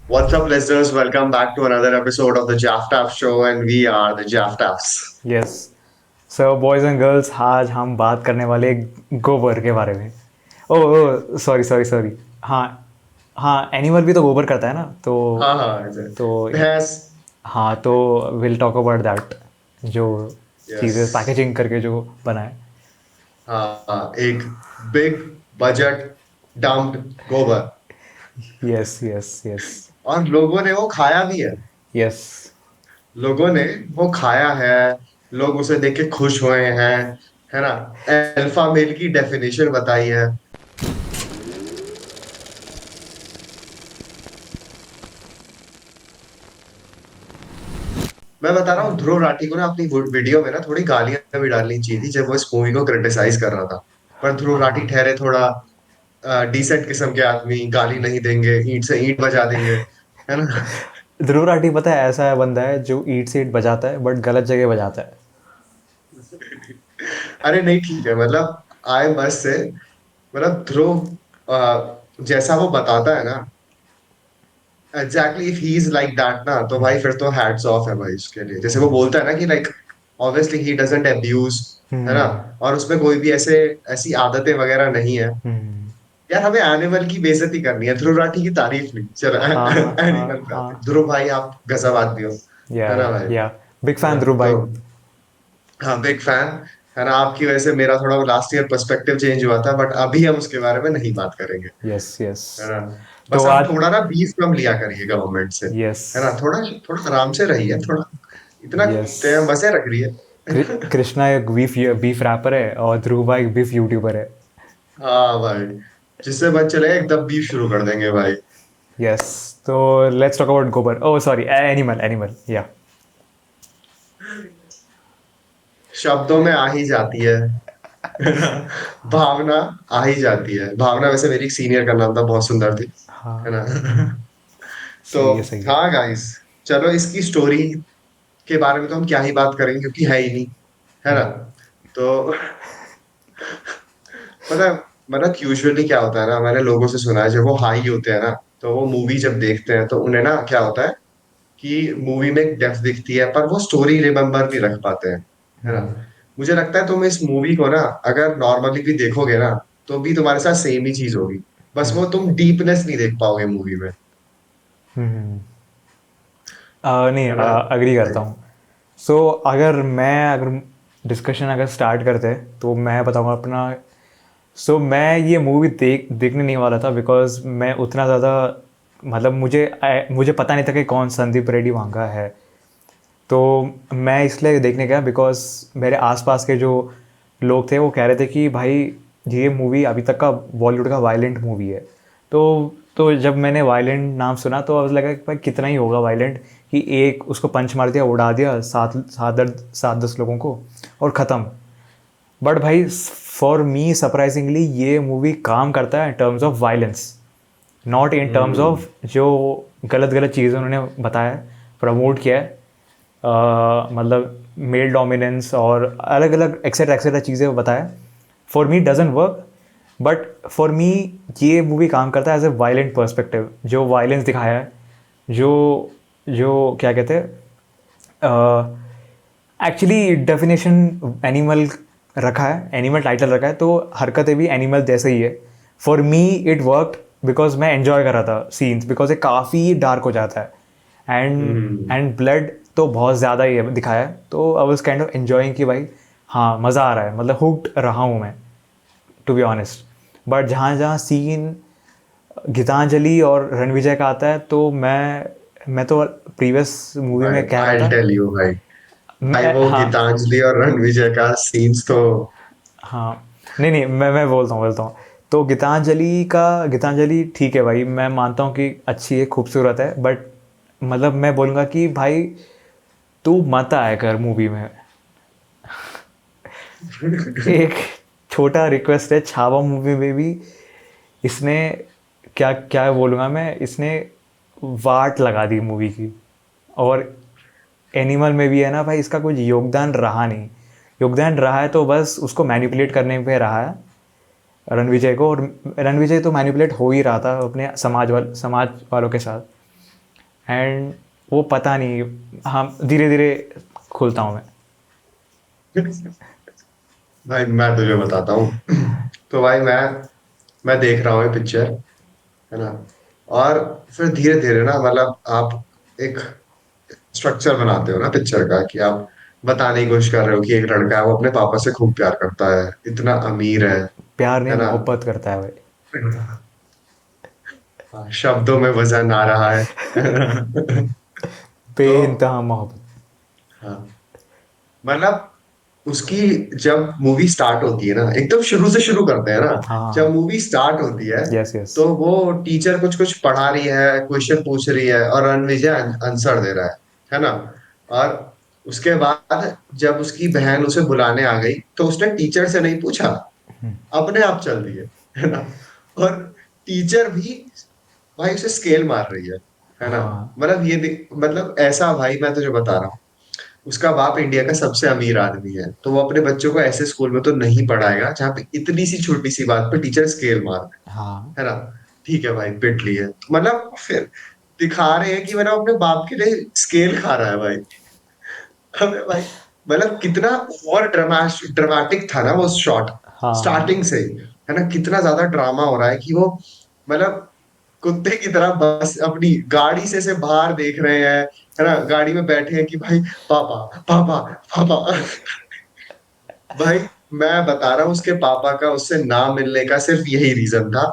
What's up, listeners? Welcome back to another episode of the Jaftaff Show, and we are the Jaftaffs. Yes. So boys and girls, आज हम बात करने वाले गोबर के बारे में। ओ ओ, सॉरी सॉरी सॉरी। हाँ, हाँ, एनिमल भी तो गोबर करता है ना, तो हाँ हाँ ऐसे तो भैंस। हाँ, तो विल टॉक अबाउट दैट। जो यस। चीज़ें पैकेजिंग करके जो बनाए। हाँ हाँ, एक बिग बजट डम्प्ड गोबर यस यस यस और लोगों ने वो खाया भी है। यस। लोगों ने वो खाया है। लोग उसे देख के खुश हुए हैं, है ना। अल्फा मेल की डेफिनेशन बताई है। मैं बता रहा हूँ, ध्रुव राठी को ना अपनी वीडियो में ना थोड़ी गालियां भी डालनी चाहिए थी जब वो इस मूवी को क्रिटिसाइज कर रहा था। पर ध्रुव राठी हाँ, ठहरे थोड़ा डिसेंट किस्म के आदमी, गाली नहीं देंगे, ईंट से ईंट बजा देंगे, है ना। ध्रुव राठी पता है ऐसा बंदा है जो ईट से ईट बजाता है बट गलत जगह बजाता है। अरे नहीं, ठीक है, मतलब आई मस्ट से, मतलब ध्रुव जैसा वो बताता है ना, exactly if he is like that ना, तो भाई फिर तो हैट्स ऑफ है भाई उसके लिए। जैसे वो बोलता है ना कि like obviously he doesn't abuse, है ना, हम्म। और उसमें कोई भी ऐसे ऐसी आदतें वगैरह नहीं है। हम्म। यार हमें एनिमल की बेइज्जती करनी है, ध्रुव राठी की तारीफ नहीं। चलो हाँ हाँ एनिमल पे आते हैं। हाँ। ध्रुव भाई आप गजब आदमी हो, है ना भाई, या बिग है फैन ना। ध्रुव तो भाई। हाँ, बिग फैन, है ना। आपकी वजह से मेरा थोड़ा लास्ट ईयर पर्सपेक्टिव चेंज हुआ था, बट अभी हम उसके बारे में नहीं बात करेंगे, यस यस। है ना। तो बस आप आज थोड़ा ना बीफ कम लिया करिए गवर्नमेंट से, यस है ना। थोड़ा थोड़ा आराम से रहिए, थोड़ा इतना यस। मजे रख रही है। कृष्णा एक बीफ बीफ रैपर है और ध्रुव भाई एक बीफ यूट्यूबर है। हाँ भाई, जिससे बच चले एकदम बीफ शुरू कर देंगे भाई। यस। तो लेट्स टॉक अबाउट गोबर। ओह सॉरी, एनिमल एनिमल या। शब्दों में आ ही जाती है, भावना आ ही जाती है। भावना वैसे मेरी सीनियर का नाम था, बहुत सुंदर थी, है हाँ, ना। तो सही है सही है। हाँ गाइस, चलो इसकी स्टोरी के बारे में तो हम क्या ही बात करेंगे क्योंकि है ही नहीं, है ना। तो पता है, मतलब यूजुअली क्या होता है ना, मैंने लोगों से सुना है जब वो हाई होते हैं ना, तो वो मूवी जब देखते हैं तो उन्हें ना क्या होता है कि मूवी में एक डेप्थ दिखती है, पर वो स्टोरी रिमेम्बर नहीं रख पाते हैं, है ना। मुझे लगता है तुम इस मूवी को ना अगर नॉर्मली भी देखोगे ना, तो भी तुम्हारे साथ सेम ही चीज होगी। बस वो तुम डीपनेस नहीं देख पाओगे मूवी में, नहीं, है ना। अग्री करता हूँ। सो अगर डिस्कशन अगर स्टार्ट करते हैं तो मैं बताऊँगा अपना। सो मैं ये मूवी देखने नहीं वाला था बिकॉज मैं उतना ज़्यादा, मतलब मुझे पता नहीं था कि कौन संदीप रेड्डी वांगा है। तो मैं इसलिए देखने गया बिकॉज मेरे आसपास के जो लोग थे वो कह रहे थे कि भाई ये मूवी अभी तक का बॉलीवुड का वायलेंट मूवी है। तो जब मैंने वायलेंट नाम सुना तो अब लगा कि भाई कितना ही होगा वायलेंट, कि एक उसको पंच मार दिया, उड़ा दिया सात सात दस लोगों को और ख़त्म। बट भाई, फॉर मी सरप्राइजिंगली ये मूवी काम करता है in terms of violence, not in terms hmm. Of जो गलत गलत चीज़ें उन्होंने बताया, प्रमोट किया है। मतलब मेल डोमिनेंस और अलग अलग एक्सेट्रा चीज़ें बताया। For me doesn't work, but for me ये मूवी काम करता है एज ए वायलेंट पर्सपेक्टिव। जो वायलेंस दिखाया है, जो जो क्या कहते हैं, एक्चुअली डेफिनेशन एनिमल रखा है, एनिमल टाइटल रखा है, तो हरकतें भी एनिमल जैसे ही है। For me it worked because मैं एन्जॉय कर रहा था सीन्स, बिकॉज ये काफ़ी डार्क हो जाता है एंड हम्म। एंड ब्लड तो बहुत ज़्यादा ही दिखाया है। तो I was kind of enjoying कि भाई हाँ मज़ा आ रहा है, मतलब हुक्ड रहा हूँ मैं, टू बी ऑनेस्ट। बट जहाँ जहाँ सीन गीतांजलि और रणविजय का आता है तो मैं तो प्रीवियस मूवी भाई में कह रहा आई था। टेल यू भाई, भाई मैं वो हाँ, गीतांजलि और रणविजय का सीन्स तो। हाँ, नहीं नहीं, मैं बोलता हूँ। तो गीतांजलि ठीक है भाई, मैं मानता हूँ कि अच्छी है, खूबसूरत है, बट मतलब मैं बोलूँगा कि भाई तू मत आया कर मूवी में। एक छोटा रिक्वेस्ट है, छावा मूवी में भी इसने क्या क्या बोलूँगा मैं, इसने वाट लगा दी मूवी की। और एनिमल में भी है ना भाई, इसका कुछ योगदान रहा नहीं। योगदान रहा है तो बस उसको मैनिपुलेट करने पे रहा है रणविजय को। और रणविजय तो मैनिपुलेट हो ही रहा था अपने समाज वालों के साथ। एंड वो पता नहीं, हाँ धीरे धीरे खुलता हूँ मैं। भाई मैं तुझे बताता हूँ। तो भाई मैं देख रहा हूँ ये पिक्चर, है ना। और फिर धीरे धीरे ना, मतलब आप एक स्ट्रक्चर बनाते हो ना पिक्चर का, कि आप बताने की कोशिश कर रहे हो कि एक लड़का है, वो अपने पापा से खूब प्यार करता है, इतना अमीर प्यार नहीं, है ना। मोहब्बत करता है भाई। हाँ, शब्दों में वजन आ रहा है। तो बेइंतहा मोहब्बत। हाँ, मतलब उसकी जब मूवी स्टार्ट होती है ना, एकदम शुरू से शुरू करते हैं ना। जब हाँ। मूवी स्टार्ट होती है, यस यस। तो वो टीचर कुछ कुछ पढ़ा रही है, क्वेश्चन पूछ रही है, और रणविजय आंसर दे रहा है ना। और उसके बाद जब उसकी बहन उसे बुलाने आ गई, तो उसने टीचर से नहीं पूछा, अपने आप चल दिए, है ना। और टीचर भी भाई उसे स्केल मार रही है ना। हाँ मतलब मतलब ऐसा भाई, मैं तुझे बता रहा हूँ, उसका बाप इंडिया का सबसे अमीर आदमी है, तो वो अपने बच्चों को ऐसे स्कूल में तो नहीं पढ़ाएगा जहाँ पे इतनी सी छोटी सी बात पे टीचर स्केल मार दे, हाँ है ना। ठीक है भाई, पिट लिए, मतलब फिर दिखा रहे हैं कि मतलब अपने बाप के लिए स्केल खा रहा है भाई। अबे भाई, मतलब कितना और ड्रामेटिक था ना वो शॉट, हाँ। स्टार्टिंग से ही, है ना। कितना ज्यादा ड्रामा हो रहा है कि वो, मतलब कुत्ते की तरह बस अपनी गाड़ी से बाहर देख रहे हैं, है ना। गाड़ी में बैठे हैं कि भाई पापा, पापा, पापा। भाई मैं बता रहा हूँ, उसके पापा का उससे ना मिलने का सिर्फ यही रीजन था,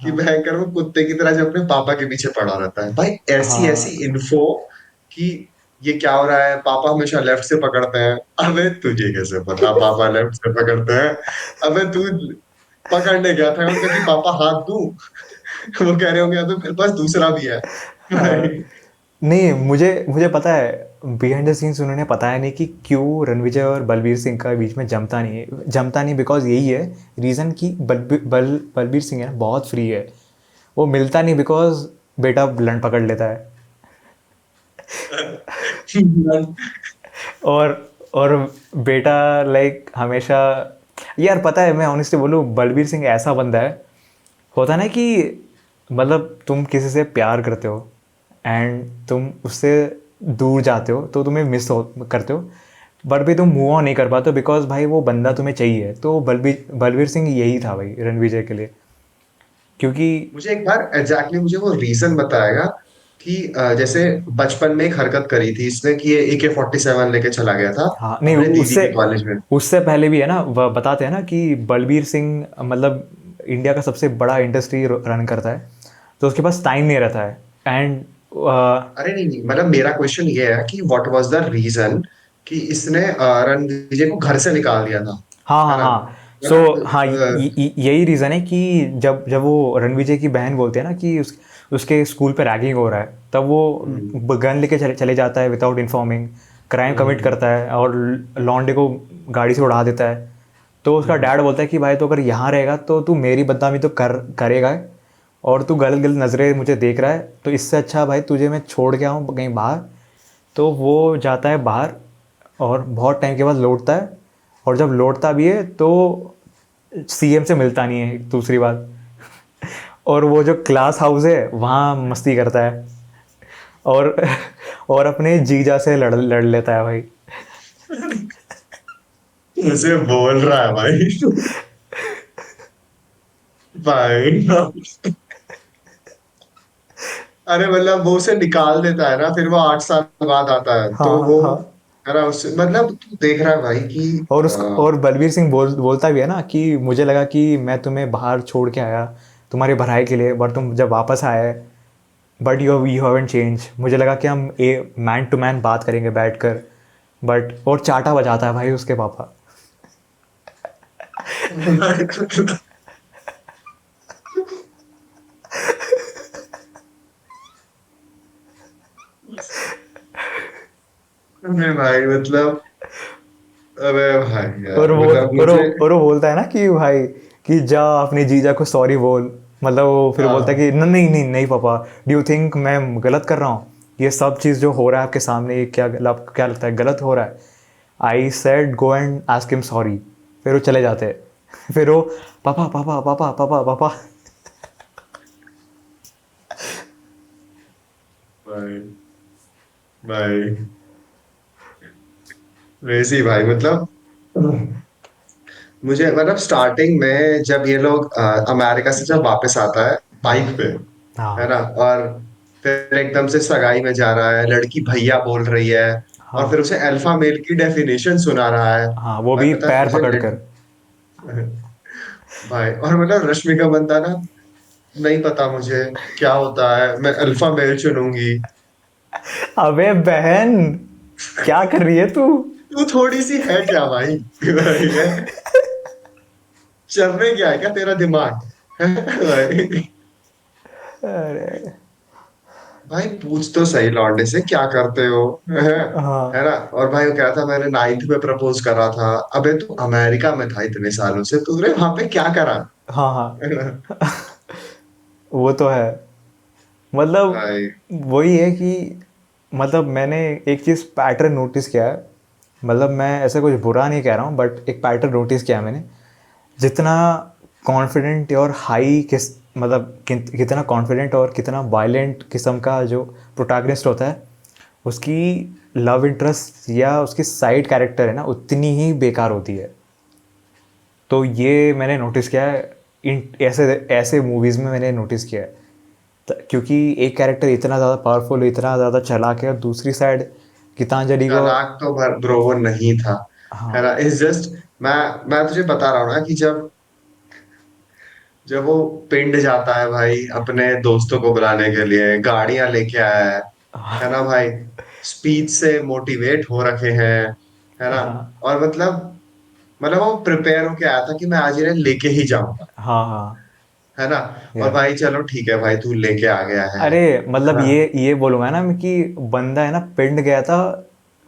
कि हाँ भयंकर वो कुत्ते की तरह जो अपने पापा के पीछे पड़ा रहता है भाई। ऐसी ऐसी हाँ। इन्फो कि ये क्या हो रहा है, पापा हमेशा लेफ्ट से पकड़ते हैं। अबे तुझे कैसे पता पापा लेफ्ट से पकड़ते हैं? अबे तू पकड़ने गया था उनका कि पापा हाथ दूं? वो कह रहे होंगे "अब तो मेरे पास दूसरा भी है हाँ। भाई"। नहीं, मुझे मुझे पता है, बिहाइंड द सीन्स उन्होंने बताया नहीं कि क्यों रणविजय और बलबीर सिंह का बीच में जमता नहीं, बिकॉज यही है रीज़न कि बलबीर सिंह है ना बहुत फ्री है। वो मिलता नहीं बिकॉज बेटा लंड पकड़ लेता है। और बेटा लाइक हमेशा, यार पता है मैं ऑनेस्टली बोलूँ, बलबीर सिंह ऐसा बंदा है, होता ना कि मतलब तुम किसी से प्यार करते हो एंड तुम उससे दूर जाते हो तो तुम्हें मिस हो करते हो, बट भी तुम मूव ऑन नहीं कर पाते हो बिकॉज भाई वो बंदा तुम्हें चाहिए। तो बलबीर बलबीर सिंह यही था भाई रणविजय के लिए, क्योंकि मुझे एक बार मुझे वो रीजन बताएगा कि जैसे बचपन में एक हरकत करी थी इसने, कि ये AK-47 लेके चला गया था हाँ नहीं, अपने दीदी उससे के कॉलेज में। उससे पहले भी है ना, वह बताते हैं ना कि बलबीर सिंह मतलब इंडिया का सबसे बड़ा इंडस्ट्री रन करता है, तो उसके पास टाइम नहीं रहता है। एंड अरे नहीं नहीं, मतलब मेरा क्वेश्चन ये है कि व्हाट वाज द रीजन कि इसने रणविजय को घर से निकाल दिया था, हाँ है हाँ ना। हाँ। सो हाँ, मतलब यही रीज़न है कि जब जब वो रणविजय की बहन बोलते हैं ना कि उसके स्कूल पे रैगिंग हो रहा है, तब वो हम्म, गन लेके चले जाता है विदाउट इन्फॉर्मिंग, क्राइम कमिट हम्म, करता है और लॉन्डे को गाड़ी से उड़ा देता है। तो उसका हम्म, डैड बोलता है कि भाई तो अगर यहाँ रहेगा तो तू मेरी बदनामी तो करेगा, और तू गलत गलत नज़रें मुझे देख रहा है, तो इससे अच्छा भाई तुझे मैं छोड़ के आऊँ कहीं बाहर। तो वो जाता है बाहर और बहुत टाइम के बाद लौटता है, और जब लौटता भी है तो सीएम से मिलता नहीं है, दूसरी बात। और वो जो क्लास हाउस है वहाँ मस्ती करता है, और और अपने जीजा से लड़ लड़ लेता है भाई। उसे बोल रहा है भाई। भाई अरे मतलब वो उसे निकाल देता है ना, फिर वो 8 साल बाद आता है, तो हाँ वो, हाँ। है ना, उससे मतलब तू देख रहा है भाई कि और बलबीर सिंह बोलता भी है ना कि मुझे लगा कि मैं तुम्हें बाहर छोड़ के आया तुम्हारी भलाई के लिए, बट तुम जब वापस आए, बट यू हैवंट चेंज, मुझे लगा कि हम ए मैन टू मैन बात करेंगे बैठकर, बट और चाटा बजाता है भाई उसके पापा। अरे भाई मतलब, अबे भाई और यार, वो मतलब मुझे, और वो बोलता है ना कि भाई कि जा अपने जीजा को सॉरी बोल, मतलब वो फिर बोलता है हाँ। कि नहीं नहीं नहीं पापा, डू यू थिंक मैं गलत कर रहा हूँ? ये सब चीज़ जो हो रहा है आपके सामने, ये आपको क्या लगता है गलत हो रहा है? I said go and ask him sorry. फिर वो चले जाते हैं। फिर वो पापा पापा पापा पापा पापा। भाई भाई वैसे ही भाई मतलब मुझे मतलब स्टार्टिंग में जब ये लोग अमेरिका से जब वापस आता है बाइक पे, है हाँ ना, और फिर एकदम से सगाई में जा रहा है, लड़की भैया बोल रही है, और फिर हाँ उसे अल्फा मेल की डेफिनेशन सुना रहा है। हाँ, वो भाई भी पता है पैर मुझे पकड़ कर। भाई और मतलब रश्मिका मंदाना, नहीं पता मुझे क्या होता है, मैं अल्फा मेल चुनूंगी। अबे बहन, क्या कर रही है तू? तू थोड़ी सी है क्या भाई? भाई है, चलने क्या है क्या तेरा दिमाग? भाई अरे भाई पूछ तो सही लौंडे से क्या करते हो, है हाँ ना। और भाई वो कह रहा था मैंने 9th में प्रपोज करा था। अबे तू अमेरिका में था इतने सालों से, तूने वहां पे क्या करा? हाँ हाँ, है ना वो तो है। मतलब भाई। वही है कि मतलब मैंने एक चीज़ पैटर्न नोटिस किया है। मतलब मैं ऐसा कुछ बुरा नहीं कह रहा हूँ, बट एक पैटर्न नोटिस किया है मैंने। जितना कॉन्फिडेंट और हाई किस मतलब कितना कॉन्फिडेंट और कितना वायलेंट किस्म का जो प्रोटैगनिस्ट होता है, उसकी लव इंटरेस्ट या उसकी साइड कैरेक्टर है ना, उतनी ही बेकार होती है। तो ये मैंने नोटिस किया है। इन ऐसे ऐसे मूवीज़ में मैंने नोटिस किया है। क्योंकि एक कैरेक्टर इतना ज़्यादा पावरफुल, इतना ज़्यादा चालाक है, और दूसरी साइड गीतांजलि को। चालाक तो ब्रो वो नहीं था, है हाँ ना। इस जस्ट मैं तुझे बता रहा हूँ ना कि जब जब वो पिंड जाता है भाई अपने दोस्तों को बुलाने के लिए, गाड़ियां लेके आया है ना भाई, स्पीच से मोटिवेट हो रखे हैं, है ना। हाँ और मतलब वो प्रिपेयर होके आया था कि मैं आज इन्हें लेके ही जाऊंगा, हाँ हाँ है ना। और यार। भाई चलो ठीक है भाई, तू लेके आ गया अरे है मतलब ना। ये बोलूँगा ना मैं कि बंदा है ना पिंड गया था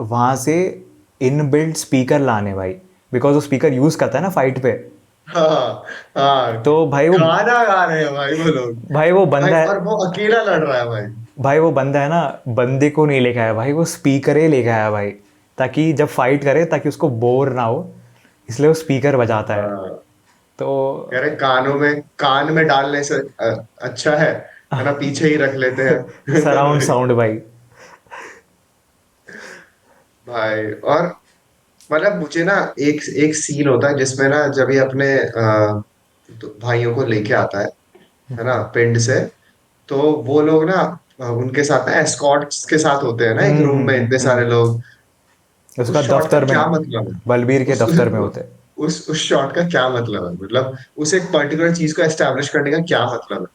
वहाँ से इन बिल्ट स्पीकर लाने भाई, बिकॉज वो स्पीकर यूज़ करता है ना फाइट पे। हाँ हाँ, तो गाना गा रहे हैं भाई वो लोग। भाई वो भाई बंदा और है वो अकेला लड़ रहा है भाई। भाई वो बंदा है ना, बंदे को नहीं लेके आया भाई, वो स्पीकर ही लेके आया भाई, ताकि जब फाइट करे ताकि उसको बोर ना हो, इसलिए वो स्पीकर बजाता है। हाँ, तो कह रहे कान में डालने से अच्छा है ना, पीछे ही रख लेते सराउंड हैं। साउंड भाई। भाई और मतलब मुझे ना एक एक सीन होता है जिसमें ना जब ये अपने तो भाइयों को लेके आता है ना पिंड से, तो वो लोग ना उनके साथ ना एस्कॉर्ट्स के साथ होते हैं ना एक रूम में इतने सारे हम्म। लोग। उसका उस शॉट का दफ्तर क्या में, मतलब है? बलबीर के उस दफ्तर में होते। उस शॉट का क्या मतलब है? मतलब उस एक पर्टिकुलर चीज को एस्टेब्लिश करने का क्या मतलब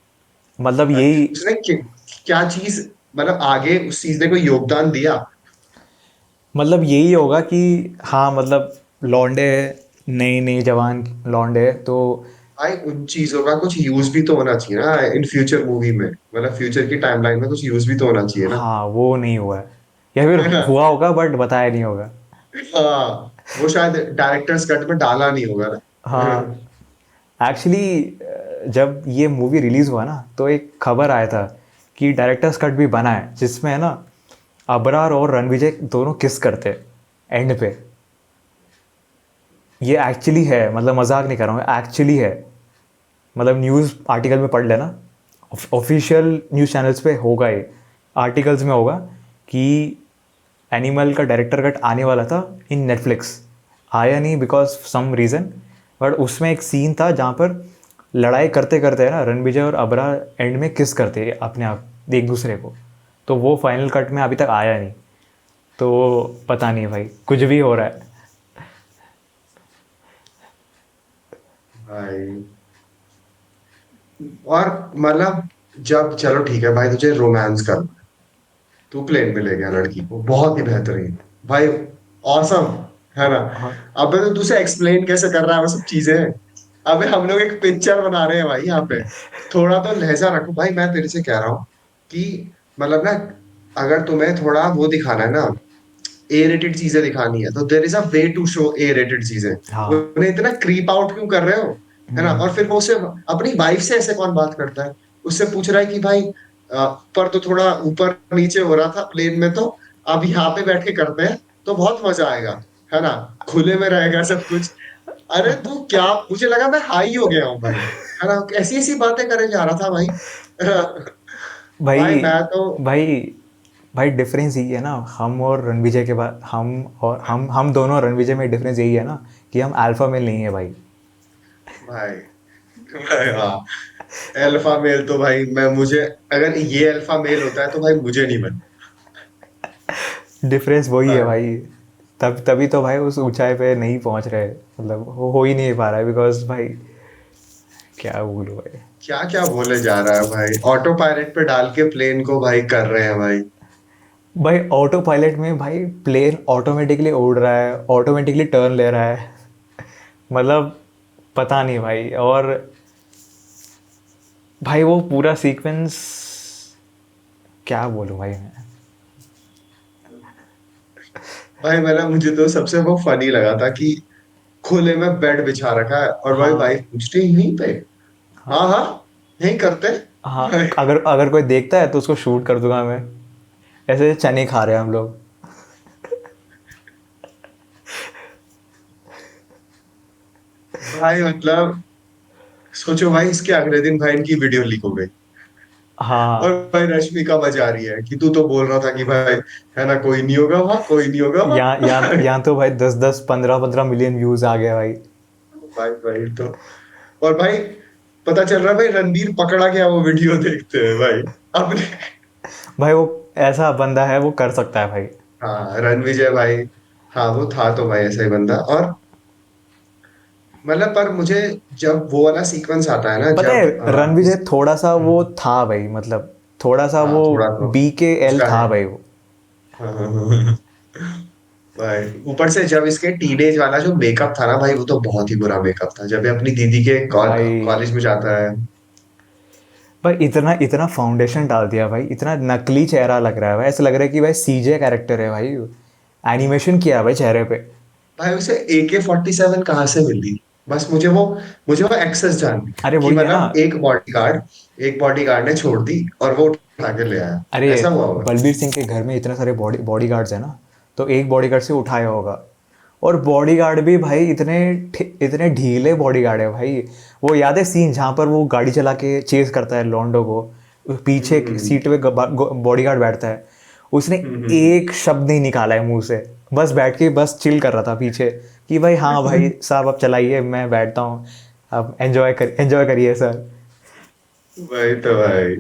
मतलब है? यही, उसने क्या चीज, मतलब आगे उस चीज ने कोई योगदान दिया? मतलब यही होगा कि हाँ मतलब लौंडे नई नई जवान लौंडे तो। भाई उन चीजों का कुछ यूज भी तो होना चाहिए ना इन फ्यूचर मूवी में, मतलब फ्यूचर की टाइमलाइन में कुछ यूज भी तो होना चाहिए ना, हाँ वो नहीं हुआ है, या फिर है ना। हुआ होगा बट बताया नहीं होगा। हाँ, वो शायद डायरेक्टर्स कट में डाला नहीं होगा ना। हाँ एक्चुअली जब ये मूवी रिलीज़ हुआ ना तो एक खबर आया था कि डायरेक्टर्स कट भी बना है, जिसमें है ना अबरार और रणविजय दोनों किस करते एंड पे। ये एक्चुअली है, मतलब मजाक नहीं कर रहा हूँ, एक्चुअली है। मतलब न्यूज़ आर्टिकल में पढ़ लेना, ऑफिशियल न्यूज़ चैनल्स पे होगा ये, आर्टिकल्स में होगा कि एनिमल का डायरेक्टर कट आने वाला था इन नेटफ्लिक्स, आया नहीं बिकॉज सम रीज़न। बट उसमें एक सीन था जहाँ पर लड़ाई करते करते है ना रणविजय और अबरा एंड में किस करते हैं अपने आप एक दूसरे को। तो वो फाइनल कट में अभी तक आया नहीं। तो पता नहीं भाई, कुछ भी हो रहा है। भाई और मतलब जब चलो ठीक है भाई, तुझे रोमांस कर, तू प्लेन में ले गया लड़की को, बहुत ही बेहतरीन भाई, ऑसम, है ना। हाँ हाँ अबे तो तुझे एक्सप्लेन कैसे कर रहा है वो सब चीजें? अबे हम लोग एक पिक्चर बना रहे हैं भाई यहाँ पे, थोड़ा तो लहजा रखो भाई। मैं तेरे से कह रहा हूँ कि मतलब ना, अगर तुम्हें थोड़ा वो दिखाना है ना, ए रेटेड चीजें दिखानी है, तो there is a way to show a rated चीजें। हाँ। उन्हें इतना क्रीप आउट क्यों कर रहे हो, है ना। और फिर वो उसे अपनी वाइफ से ऐसे कौन बात करता है? उससे पूछ रहा है कि भाई पर तो थोड़ा ऊपर नीचे हो रहा था प्लेन में, तो अब यहाँ पे बैठ के करते हैं तो बहुत मजा आएगा, है ना, खुले में रहेगा सब कुछ। अरे तू क्या, मुझे लगा मैं हाई हो गया हूँ भाई, है ना, ऐसी ऐसी बातें करे जा रहा था भाई। भाई भाई मैं तो भाई भाई डिफरेंस यही है ना, हम और रणविजय के बाद हम दोनों और रणविजय में डिफरेंस यही है ना कि हम अल्फा मेल नहीं है भाई। भाई भाई हाँ, अल्फा मेल तो भाई मैं मुझे, अगर ये अल्फा मेल होता है तो भाई मुझे नहीं बनना। डिफरेंस वही है भाई भाई। तभी तो भाई उस ऊंचाई पे नहीं पहुंच रहे, मतलब हो ही नहीं पा रहा है, बिकॉज भाई क्या बोलूं भाई। क्या क्या बोले जा रहा है भाई, ऑटो पायलट पे डाल के प्लेन को भाई कर रहे हैं भाई। भाई ऑटो पायलट में भाई प्लेन ऑटोमेटिकली उड़ रहा है, ऑटोमेटिकली टर्न ले रहा है। मतलब पता नहीं भाई। और भाई वो पूरा सीक्वेंस क्या बोलूं भाई मैं। भाई मतलब मुझे तो सबसे वो फनी लगा था कि खुले में बेड बिछा रखा है और भाई हाँ वाइफ पूछती है यहीं पे। हाँ हाँ, यहीं करते हैं। हाँ, भाई अगर अगर कोई देखता है तो उसको शूट कर दूंगा मैं, ऐसे चने खा रहे हैं हम लोग। भाई मतलब सोचो भाई, इसके अगले दिन भाई इनकी वीडियो लीक हो गई और हाँ, भाई रश्मिका बजा रही है कि तू तो बोल रहा था कि भाई है ना, कोई नहीं होगा वहां, कोई नहीं होगा वहां। यहाँ तो भाई 10-10 15-15 मिलियन व्यूज आ गए भाई। भाई भाई तो, और भाई पता चल रहा है भाई रणबीर पकड़ा गया वो वीडियो देखते हैं भाई अपने। भाई वो ऐसा बंदा है, वो कर सकता है भाई। हाँ रणविजय भाई, हाँ वो था तो भाई ऐसा ही बंदा। और मतलब पर मुझे जब वो वाला सीक्वेंस आता है ना, पता है जब रणविजय थोड़ा सा वो था भाई, मतलब थोड़ा सा हाँ वो थोड़ा तो BKL उसका है। था भाई वो। हाँ, हाँ, हाँ, हाँ। भाई ऊपर से जब इसके टीनेज वाला जो मेकअप था ना भाई, वो तो बहुत ही बुरा मेकअप था जब ये अपनी दीदी के भाई कॉलेज में जाता है। भाई इतना इतना फाउंडेशन डाल दिया भाई, इतना नकली चेहरा लग रहा है भाई, ऐसा लग रहा है कि भाई CJ कैरेक्टर है भाई, एनिमेशन किया है भाई चेहरे पे। भाई उसे AK-47 कहाँ से मिली? बस मुझे वो एक्सेस जाननी है अरे कि वही है ना। मतलब एक बॉडीगार्ड ने छोड़ दी और वो उठा के ले आया, अरे ऐसा हुआ होगा। बलबीर सिंह के घर में इतने सारे बॉडीगार्ड्स हैं ना, तो एक बॉडीगार्ड से उठाया होगा। और बॉडीगार्ड भी भाई इतने ढीले बॉडीगार्ड है भाई। वो याद है सीन जहाँ पर वो गाड़ी चला के चेस करता है लॉन्डो को, पीछे की हम्म सीट पे बॉडीगार्ड बैठता है, उसने हम्म एक शब्द नहीं निकाला है मुंह से, बस बैठ के बस चिल कर रहा था पीछे कि भाई हाँ भाई साहब अब चलाइए, मैं बैठता हूँ, अब एंजॉय करिए सर। वही तो भाई।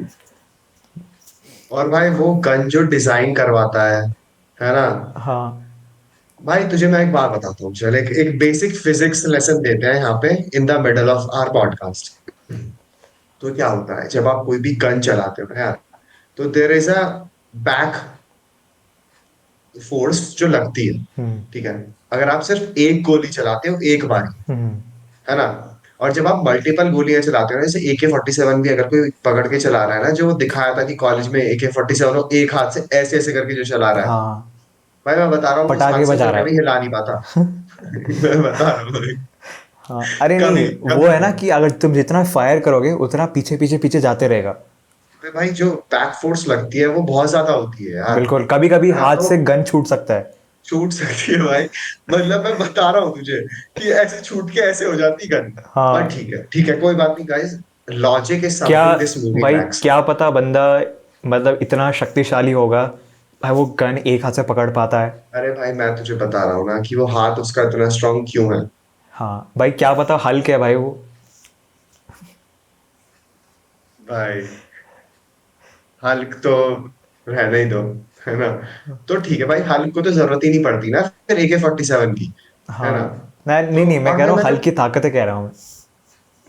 और भाई वो गन जो डिजाइन करवाता है ना। हाँ भाई तुझे मैं एक बात बताता हूँ, चल एक बेसिक फिजिक्स लेसन देते हैं यहाँ पे in the middle of our podcast. तो क्या होता है जब आप कोई भी गन चलाते हो ना यार, तो there is a back force जो लगती है। हम्म ठीक है, अगर आप सिर्फ एक गोली चलाते हो एक बार, हम्म है ना, और जब आप मल्टीपल गोलियां चलाते हो ना, जैसे AK-47 भी अगर कोई पकड़ के चला रहा है ना, जो वो दिखाया था कि कॉलेज में AK-47 एक हाथ से ऐसे ऐसे करके जो चला रहा है, हाँ, भाई मैं बता रहा हूँ उस हाथ पटाखे से बजा तो रहा कभी है। हिला नहीं पाता। मैं बता रहा हूँ भाई, हाँ अरे कभी नहीं, वो कभी है ना नहीं। कि अगर तुम जितना फायर करोगे उतना पीछे पीछे पीछे जाते रहेगा। तो भाई जो बैक फोर्स लगती है वो बहुत ज्यादा होती है यार, बिल्कुल, कभी कभी है ना, हाथ तो से गन छूट सकता है। छूट सकती है भाई। मतलब मैं बता रहा हूँ तुझे कि ऐसे छूट के ऐसे हो जाती गन। पर हाँ, ठीक है कोई बात नहीं गाइस, लॉजिक इज क्या समथिंग दिस मूवी भाई, लैक्स। क्या पता बंदा मतलब इतना शक्तिशाली होगा भाई, वो गन एक हाथ से पकड़ पाता है। अरे भाई मैं तुझे बता रहा हूँ ना कि वो हाथ उसका इतना स्ट्रांग क्यों है। हाँ भाई, क्या पता हल्क है भाई वो। भाई हल्क तो रहने ही दो, है ना। तो ठीक है भाई, हल्क को तो जरूरत ही नहीं पड़ती ना फिर AK-47 की, है ना। हाँ नहीं नहीं तो नहीं, मैं और कह भाई रहा हूँ मैं हल्क जब, की ताकतें कह रहा हूँ मैं।